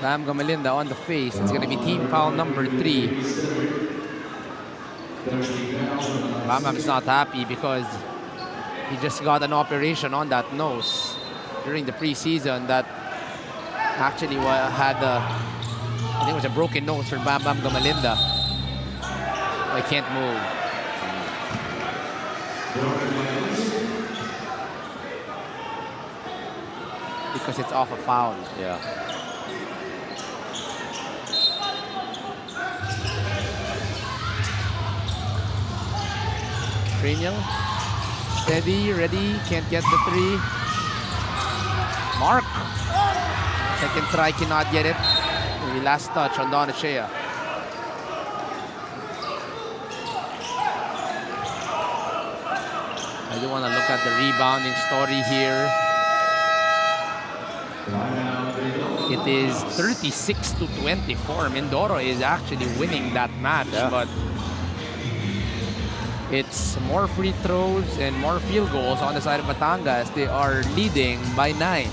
S1: Bam Gamalinda on the face. It's going to be team foul number 3. Bam is not happy because he just got an operation on that nose during the preseason that actually had I think it was a broken nose for Bam Gamalinda. I can't move. Because it's off a foul.
S2: Yeah.
S1: Cranial. Steady, ready, can't get the 3. Mark. Second try, cannot get it. Maybe last touch on Donachea. I do want to look at the rebounding story here. It is 36-24. Mindoro is actually winning that match, but it's more free throws and more field goals on the side of Batangas. They are leading by 9.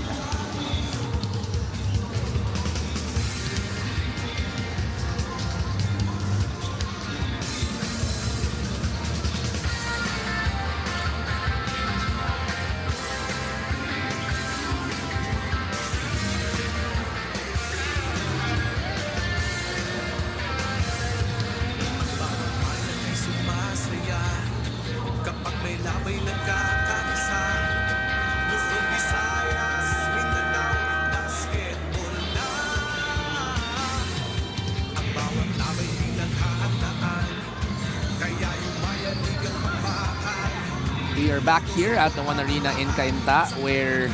S1: We are back here at the One Arena in Cainta, where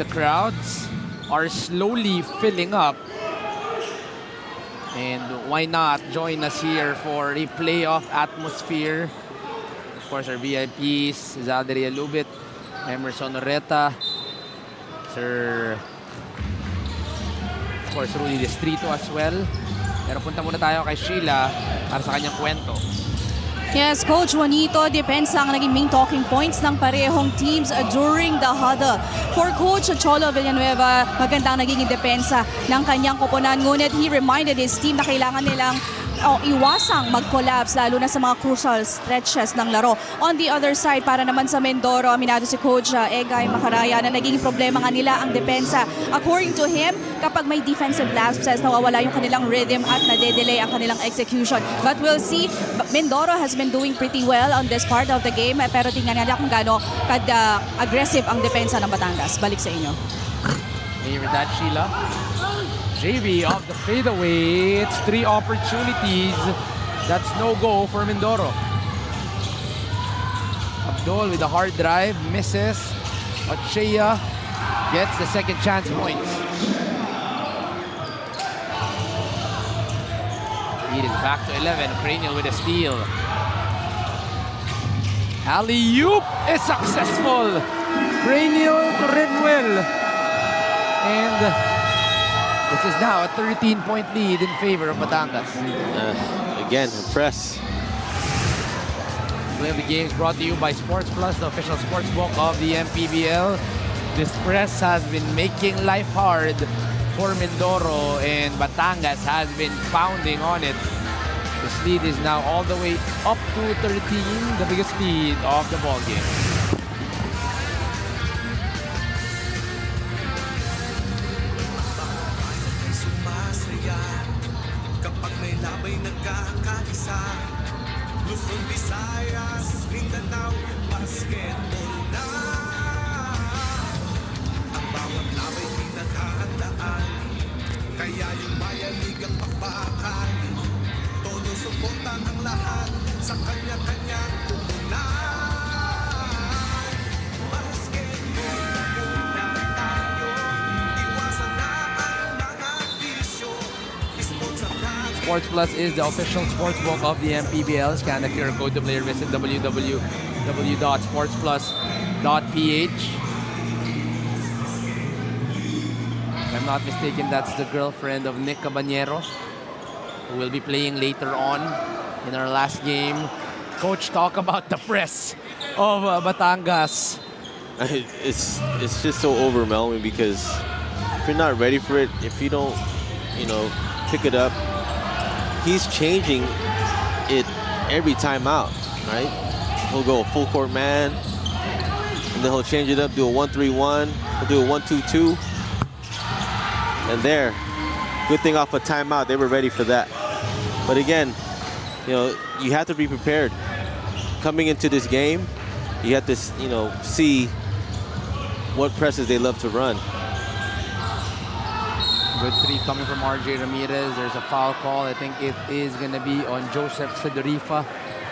S1: the crowds are slowly filling up. And why not join us here for a playoff atmosphere? Of course, our VIPs, Zalderia Lubit, Emerson Oreta, Sir, of course, Rudy Distrito as well. Pero punta muna tayo kay Sheila para sa kanyang kwento.
S4: Yes, Coach Juanito, depensa ang naging main talking points ng parehong teams during the huddle. For Coach Cholo Villanueva, magandang naging depensa ng kanyang koponan. Ngunit he reminded his team na kailangan nilang iwasang mag-collapse lalo na sa mga crucial stretches ng laro. On the other side, para naman sa Mindoro, aminado si Coach Egay Macaraya na naging problema nga nila ang depensa. According to him, kapag may defensive lapses, nawawala yung kanilang rhythm at nade-delay ang kanilang execution. But we'll see, Mindoro has been doing pretty well on this part of the game, pero tingnan nila kung gaano aggressive ang depensa ng Batangas. Balik sa inyo.
S1: Hear that, Sheila? JV off the fadeaway. It's 3 opportunities. That's no go for Mindoro. Abdul with a hard drive, misses. Ochea gets the second chance points. Lead is back to 11. Cranial with a steal. Alley-oop is successful. Cranial to Renwell. And this is now a 13-point lead in favor of Batangas.
S2: Again, press.
S1: Play of the game is brought to you by Sports Plus, the official sports book of the MPBL. This press has been making life hard for Mindoro, and Batangas has been pounding on it. This lead is now all the way up to 13, the biggest lead of the ball game.
S7: Kapag may labay nagkakaisa, Luzon, Visayas, Mindanao, basketball na. Ang bawat labay pinaghahandaan, kaya yung mayanig ang pakbakan. Todo suporta ng lahat sa kanya-kanyang pupunan.
S1: Sports Plus is the official sports book of the MPBL. Scan the QR code to play or visit www.sportsplus.ph. If I'm not mistaken, that's the girlfriend of Nick Cabanero, who will be playing later on in our last game. Coach, talk about the press of Batangas.
S2: It's just so overwhelming because if you're not ready for it, if you don't, pick it up, he's changing it every time out, right? He'll go a full court man, and then he'll change it up, do a 1-3-1, he'll do a 1-2-2, and there. Good thing off a timeout, they were ready for that. But again, you have to be prepared. Coming into this game, you have to, see what presses they love to run.
S1: Good three coming from RJ Ramirez. There's a foul call. I think it is going to be on Joseph Federifa.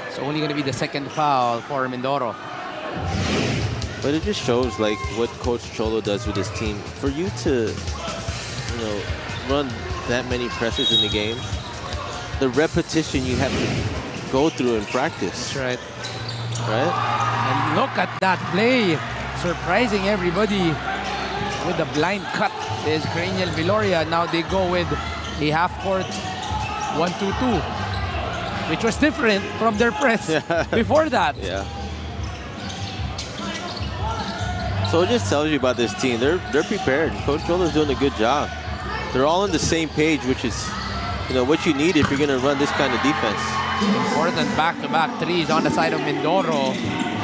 S1: It's only going to be the second foul for Mindoro.
S2: But it just shows like what Coach Cholo does with his team. For you to, run that many presses in the game, the repetition you have to go through in practice.
S1: That's right.
S2: Right?
S1: And look at that play. Surprising everybody with the blind cut is Cranial Viloria. Now they go with a half-court 1-2-2, which was different from their press before that.
S2: Yeah. So it just tells you about this team. They're prepared. Coach Cholo's doing a good job. They're all on the same page, which is, what you need if you're going to run this kind of defense.
S1: Important back-to-back threes on the side of Mindoro.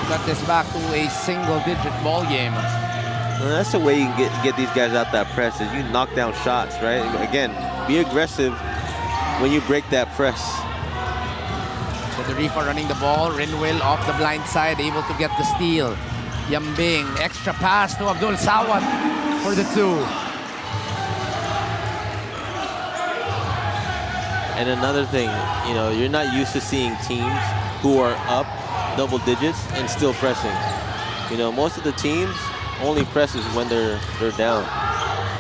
S1: Cut this back to a single-digit ball game.
S2: Well, that's the way you can get these guys out that press, is you knock down shots, right? Again, be aggressive when you break that press.
S1: So the Rifa running the ball. Renwell off the blind side, able to get the steal. Yambing, extra pass to Abdul Sawat for the two.
S2: And another thing, you're not used to seeing teams who are up double digits and still pressing. You know, most of the teams only presses when they're down,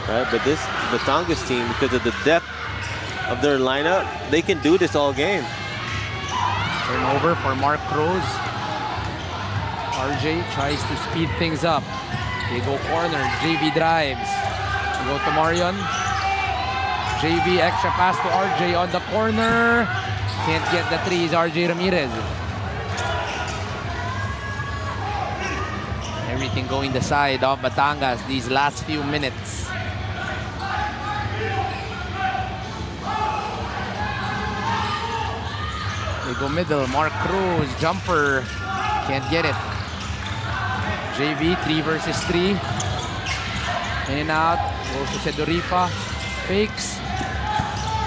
S2: right? But this Batangas team, because of the depth of their lineup, they can do this all game.
S1: Turnover for Mark Cruz. RJ tries to speed things up. They go corner. JV drives. They go to Marion. JV extra pass to RJ on the corner. Can't get the threes. RJ Ramirez. Everything going the side of Batangas these last few minutes. They go middle. Mark Cruz, jumper. Can't get it. JV, 3 versus 3. In and out. Goes to Sedorifa. Fakes.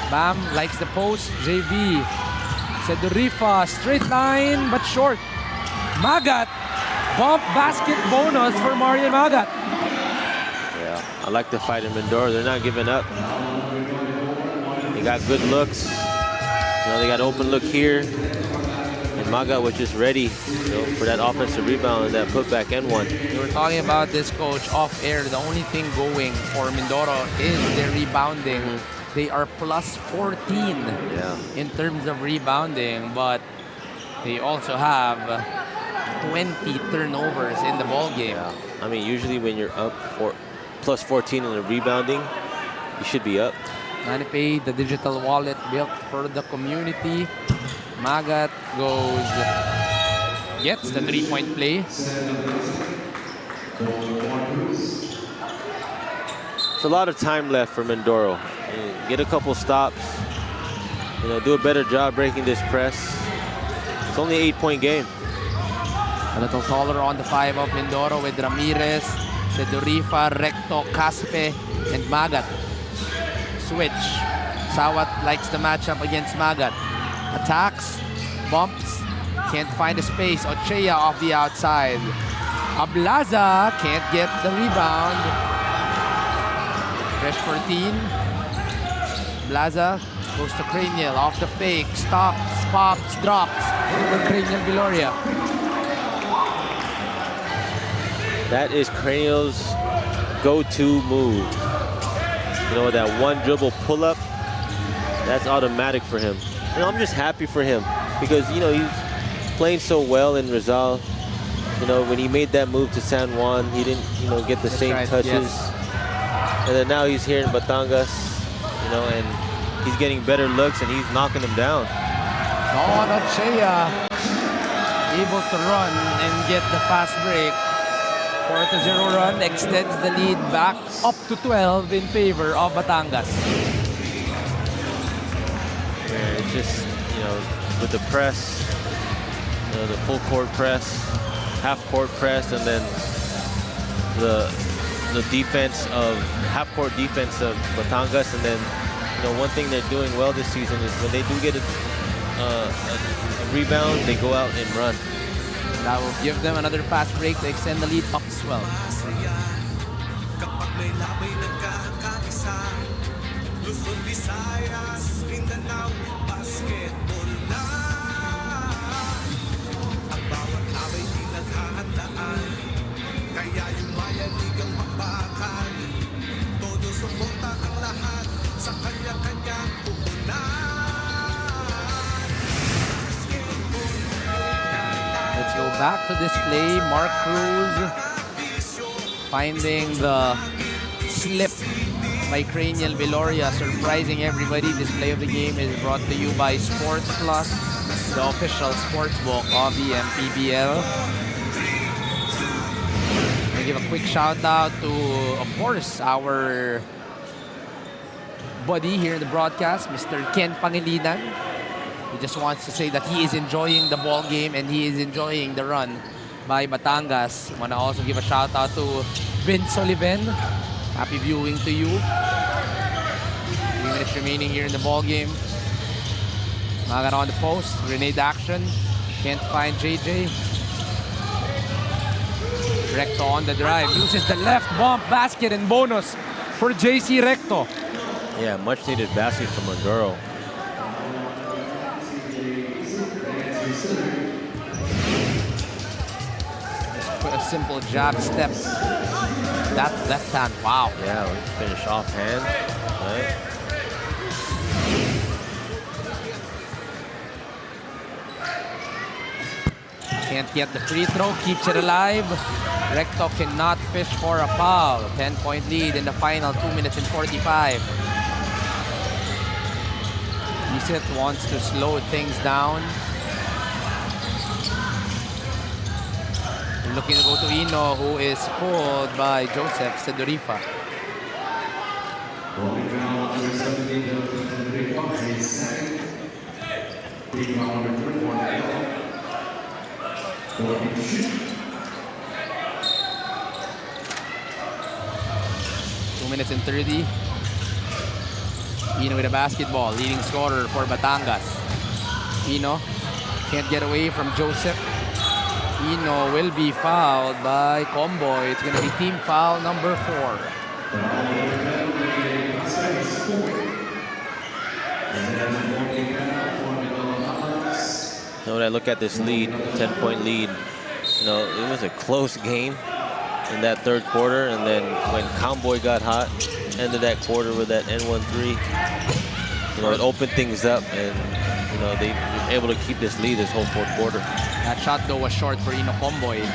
S1: Bam, likes the post. JV. Sedorifa, straight line, but short. Magat. Bump basket bonus for Marian Magat.
S2: Yeah, I like the fight in Mindoro. They're not giving up. They got good looks. You know, they got open look here. And Magat was just ready, you know, for that offensive rebound and that putback and one.
S1: We were talking about this, coach, off air. The only thing going for Mindoro is their rebounding. They are plus 14 in terms of rebounding, but they also have 20 turnovers in the ball game.
S2: Yeah. I mean, usually when you're up plus 14 in the rebounding, you should be up.
S1: MannyPay, the digital wallet built for the community. Magat gets the 3-point play.
S2: It's a lot of time left for Mindoro. Get a couple stops. You know, do a better job breaking this press. It's only an 8-point game.
S1: A little taller on the 5 of Mindoro with Ramirez, Sedorifa, Recto, Caspe, and Magat. Switch. Sawat likes the matchup against Magat. Attacks, bumps, can't find a space. Ochea off the outside. Ablaza can't get the rebound. Fresh 14. Blaza goes to Cranial off the fake. Stops, pops, drops for Cranial Viloria.
S2: That is Cranial's go-to move. You know, that one dribble pull-up, that's automatic for him. You know, I'm just happy for him because, you know, he's playing so well in Rizal. You know, when he made that move to San Juan, he didn't, you know, get the same touches.
S1: Yes.
S2: And then now he's here in Batangas, you know, and he's getting better looks and he's knocking them down.
S1: Ochea able to run and get the fast break. 4-0 run extends the lead back up to 12 in favor of Batangas.
S2: Yeah, it's just, you know, with the press, you know, the full court press, half court press, and then the defense of half-court defense of Batangas, and then, you know, one thing they're doing well this season is when they do get a rebound, they go out and run.
S1: That will give them another fast break to extend the lead up to 12.
S7: Kapag may labay nagkakaisa, Luzon, Visayas, Mindanao, basketball na. Ang bawat labay di naghahandaan, kaya yung mayanigang pakbakan. Todo suporta ang lahat sa kanya-kanyang pupunan.
S1: Let's go back to display. Mark Cruz finding the slip by Cranial Viloria, surprising everybody. Display of the game is brought to you by Sports Plus, the official sports book of the MPBL. I give a quick shout out to, of course, our buddy here in the broadcast, Mr. Ken Pangilinan. He just wants to say that he is enjoying the ball game and he is enjoying the run by Batangas. Want to also give a shout out to Vince Sullivan. Happy viewing to you. 3 minutes remaining here in the ball game. Magat on the post. Grenade action. Can't find JJ. Recto on the drive. Loses the left bump. Basket and bonus for JC Recto.
S2: Yeah, much needed basket from
S1: a simple jab step. That left hand, wow.
S2: Yeah, let's finish offhand. Right.
S1: Can't get the free throw, keeps it alive. Recto cannot fish for a foul. 10-point lead in the final 2 minutes and 45. Isit wants to slow things down. Looking to go to Ino, who is pulled by Joseph Sedorifa. Two minutes and 30. Ino with a basketball, leading scorer for Batangas. Ino can't get away from Joseph. Ino will be fouled by Comboy. It's going to be team foul number 4.
S2: When I look at this lead, 10-point lead, it was a close game in that third quarter, and then when Comboy got hot, ended that quarter with that N13, it opened things up, and they were able to keep this lead this whole fourth quarter.
S1: That shot though was short for Ino Comboy.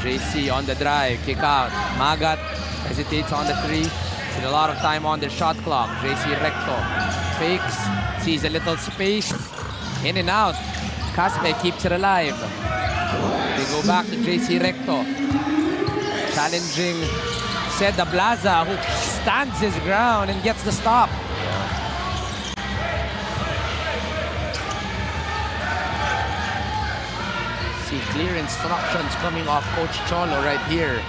S1: JC on the drive, kick out. Magat hesitates on the 3. Still a lot of time on the shot clock. JC Recto fakes, sees a little space, in and out. Caspe keeps it alive. They go back to JC Recto. Challenging Seda Blaza, who stands his ground and gets the stop. See clear instructions coming off Coach Cholo right here.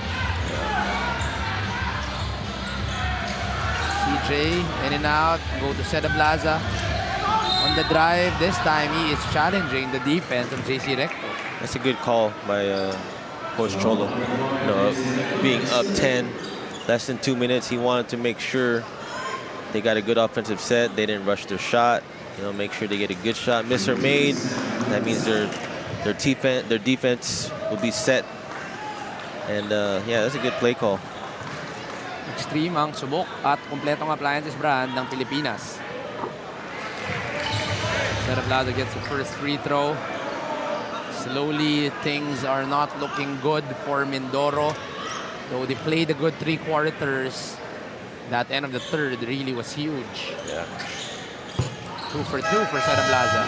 S1: CJ in and out, go to Seda Blaza. On the drive, this time he is challenging the defense of JC Recto.
S2: That's a good call by Coach Cholo. Being up 10, less than 2 minutes, he wanted to make sure they got a good offensive set. They didn't rush their shot. Make sure they get a good shot. Miss or made, that means their defense will be set. And yeah, that's a good play call.
S1: Extreme ang subok at kompletong appliances brand ng Pilipinas. Seda Blaza gets the first free throw. Slowly, things are not looking good for Mindoro. Though they played a good 3 quarters, that end of the third really was huge.
S2: Yeah.
S1: 2 for 2 for Seda Blaza.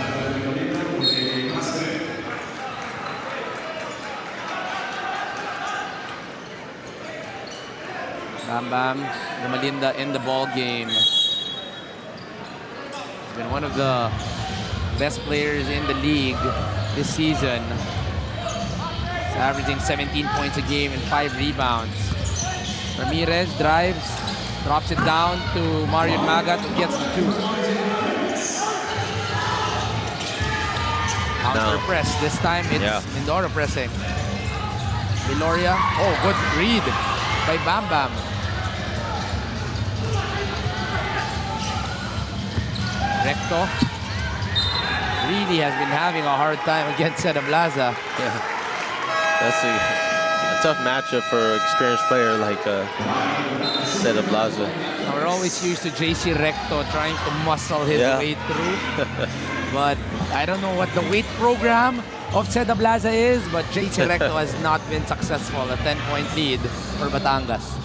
S1: Bam Bam, Malinda in the ball game. He's been one of the best players in the league this season. He's averaging 17 points a game and 5 rebounds. Ramirez drives, drops it down to Marion Magat, who gets the 2. Counter press. This time it's Mindoro pressing. Viloria. Oh, good read by Bam Bam. Recto really has been having a hard time against Seda Blaza.
S2: Yeah, that's a tough matchup for an experienced player like Seda Blaza.
S1: We're always used to JC Recto trying to muscle his way through. But I don't know what the weight program of Seda Blaza is, but JC Recto has not been successful. A 10-point lead for Batangas.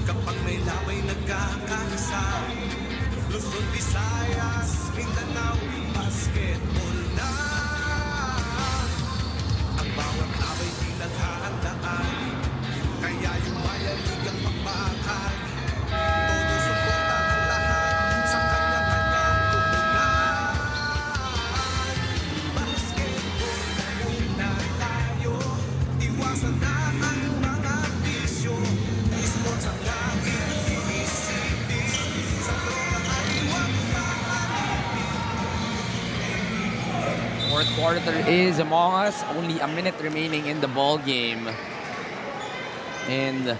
S7: Kapag may laway nagkakaisa, Luzon, Visayas, Mindanao, basketball na. Ang bawat laway di naghahandaan, kaya yumayanig ang magmahal. Todo suporta ang lahat sa kanya-kanyang tugunan. Basketball ngayon na tayo, iwasan na ang mga bisyo. Mismo
S1: Fourth quarter is among us. Only a minute remaining in the ball game. And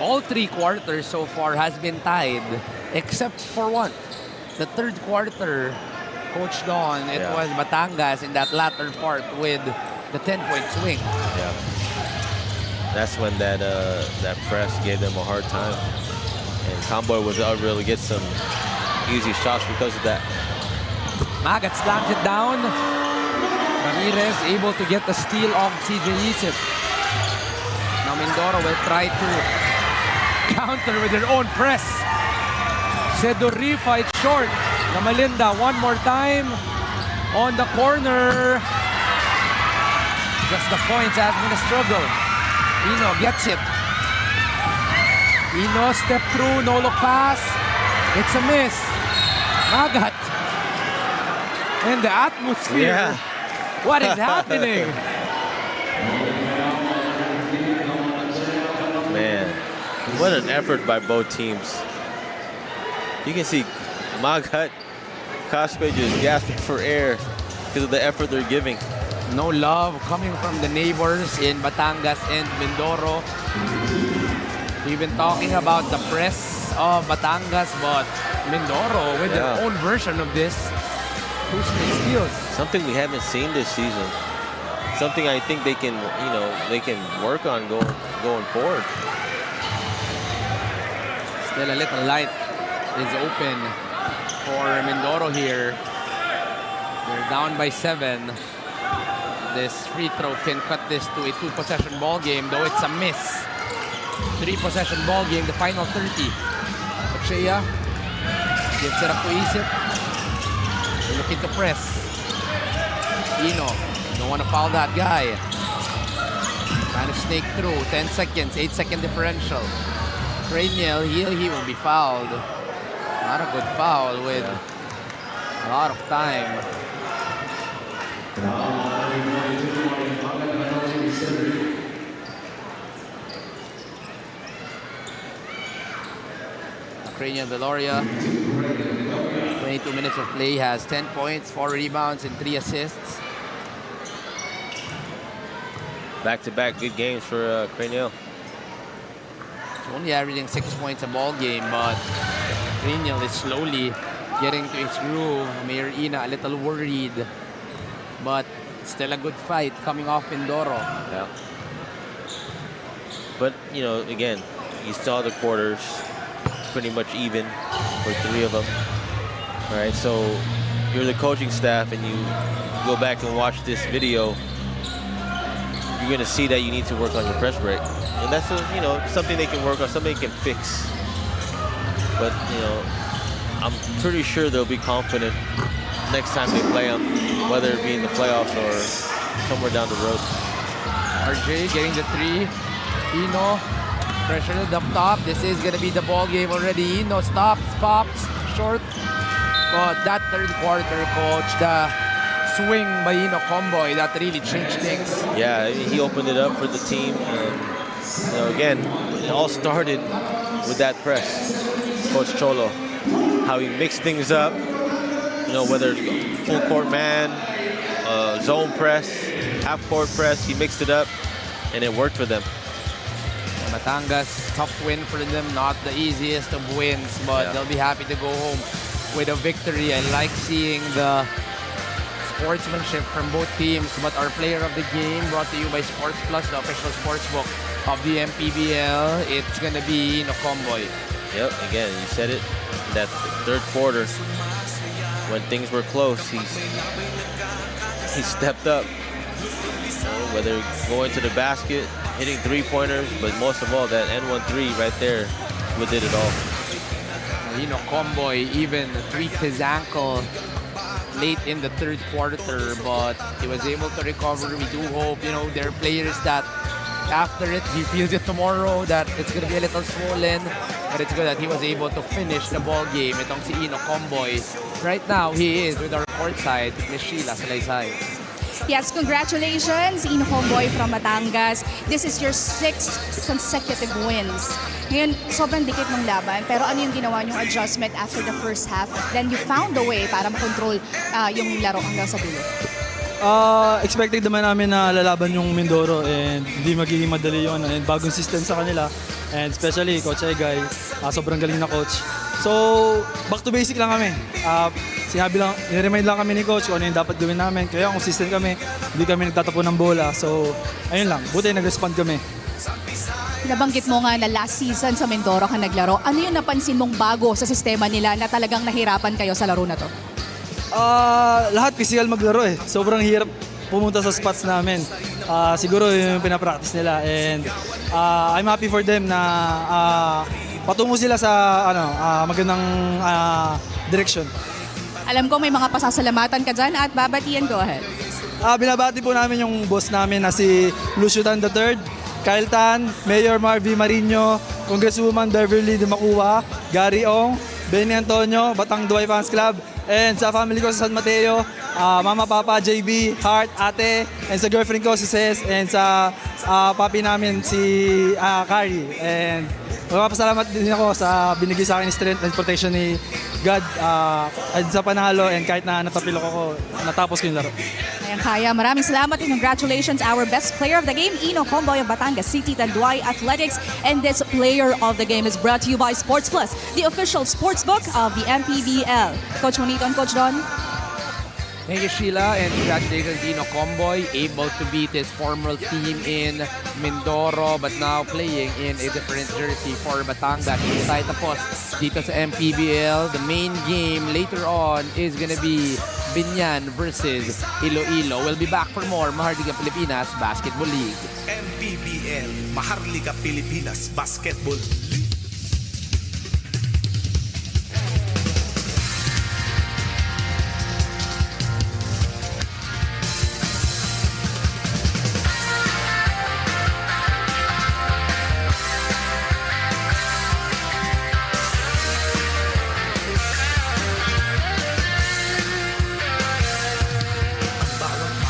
S1: all 3 quarters so far has been tied, except for one. The third quarter, Coach Don, it was Batangas in that latter part with the 10-point swing.
S2: Yeah. That's when that press gave them a hard time. And Comboy was able to get some easy shots because of that.
S1: Magat slams it down. Ramirez able to get the steal off CJ Isip. Now Mindoro will try to counter with their own press. Sedori fights short. Namalinda one more time on the corner. Just the points has been a struggle. Ino gets it. Ino step through, no look pass. It's a miss. Magat. And the atmosphere.
S2: Yeah.
S1: What is happening?
S2: Man, what an effort by both teams. You can see Magat, Kaspe just gasping for air because of the effort they're giving.
S1: No love coming from the neighbors in Batangas and Mindoro. We've been talking about the press of Batangas, but Mindoro with their own version of this. 2 straight steals.
S2: Something we haven't seen this season. Something I think they can, they can work on going forward.
S1: Still a little light is open for Mindoro here. They're down by 7. This free throw can cut this to a 2-possession ball game, though it's a miss. 3-possession ball game, the final 30. Ochea gives it up to Isip. They're looking to press. Ino, don't want to foul that guy. Trying to snake through. 10 seconds, 8-second differential. Craniel, he will be fouled. Not a good foul with a lot of time. Craniel Veloria, 22 minutes of play, has 10 points, 4 rebounds, and 3 assists.
S2: Back-to-back good games for Craniel.
S1: He's only averaging 6 points a ball game, but Craniel is slowly getting to his groove. Mayor Ina a little worried, but still a good fight coming off Mindoro.
S2: Yeah. But, again, you saw the quarters pretty much even for 3 of them. All right, so you're the coaching staff and you go back and watch this video, you're going to see that you need to work on your press break. And that's, something they can work on, something they can fix. But, I'm pretty sure they'll be confident next time they play them, whether it be in the playoffs or somewhere down the road.
S1: RJ getting the 3. Ino, pressure up top. This is going to be the ball game already. Ino stops, pops, short. But that third quarter, coach, the swing by Ino Comboy, that really changed things.
S2: Yeah, he opened it up for the team. Again, it all started with that press. Coach Cholo, how he mixed things up. Whether it's full court man, zone press, half court press, he mixed it up, and it worked for them.
S1: Batangas, tough win for them, not the easiest of wins, but they'll be happy to go home with a victory. I like seeing the sportsmanship from both teams, but our player of the game brought to you by Sports Plus, the official sportsbook of the MPBL. It's gonna be Ino Comboy.
S2: Yep, again, you said it, that third quarter, when things were close, he stepped up. Whether going to the basket, hitting 3-pointers, but most of all, that N1-3 right there, who did it all.
S1: Ino Comboy even tweaked his ankle late in the third quarter, but he was able to recover. We do hope, there are players that after it, he feels it tomorrow, that it's going to be a little swollen, but it's good that he was able to finish the ball game. Itong si Ino Comboy. Right now, he is with our court side, Miss Sheila Salaysay.
S4: Yes, congratulations, Ino Homeboy from Batangas. This is your 6th consecutive wins. Ngayon, sobrang dikit ng laban, pero ano yung ginawa niyong adjustment after the first half? Then you found a way para makontrol yung laro hanggang sa dulo.
S10: Expected naman namin na lalaban yung Mindoro and hindi magiging madali yun. And bagong system sa kanila. And especially Coach Egay, sobrang galing na coach. So, back to basic lang kami. Niremind lang kami ni Coach kung ano yung dapat gawin namin. Kaya consistent kami, hindi kami nagtatapon ng bola. So, ayun lang, buti nag-respond kami.
S4: Nabanggit mo nga na last season sa Mindoro ka naglaro. Ano yung napansin mong bago sa sistema nila na talagang nahirapan kayo sa laro na to?
S10: Lahat physical maglaro eh. Sobrang hirap pumunta sa spots namin. Siguro yung pinapractice nila. And I'm happy for them na patungo sila sa magandang direction.
S4: Alam ko may mga pasasalamatan ka dyan at babatian, go ahead.
S10: Binabati po namin yung boss namin na si Lucio Tan III, Kyle Tan, Mayor Marvy Marino, Congresswoman Beverly de Macua, Gary Ong, Benny Antonio, Batang Duay Fans Club, and sa family ko sa San Mateo, Mama, Papa, JB, Heart, Ate, and sa girlfriend ko si Ces, and sa papi namin si Carrie. And magpapasalamat din ako sa binigay sa akin strength and protection ni God sa panalo, and kahit na natapilok ako, natapos ko yung laro.
S4: Ayan, kaya. Maraming salamat and congratulations our best player of the game, Ino Homeboy of Batangas City Tanduay Athletics. And this player of the game is brought to you by Sports Plus, the official sportsbook of the MPBL. Coach Juanito and Coach Don.
S1: Thank you, Sheila, and congratulations, Ino Homeboy, able to beat his former team in Mindoro, but now playing in a different jersey for Batangas. Hindi tayo tapos dito sa MPBL. The main game later on is gonna be Binyan versus Iloilo. We'll be back for more Maharlika Pilipinas Basketball League.
S7: MPBL, Maharlika Pilipinas Basketball League.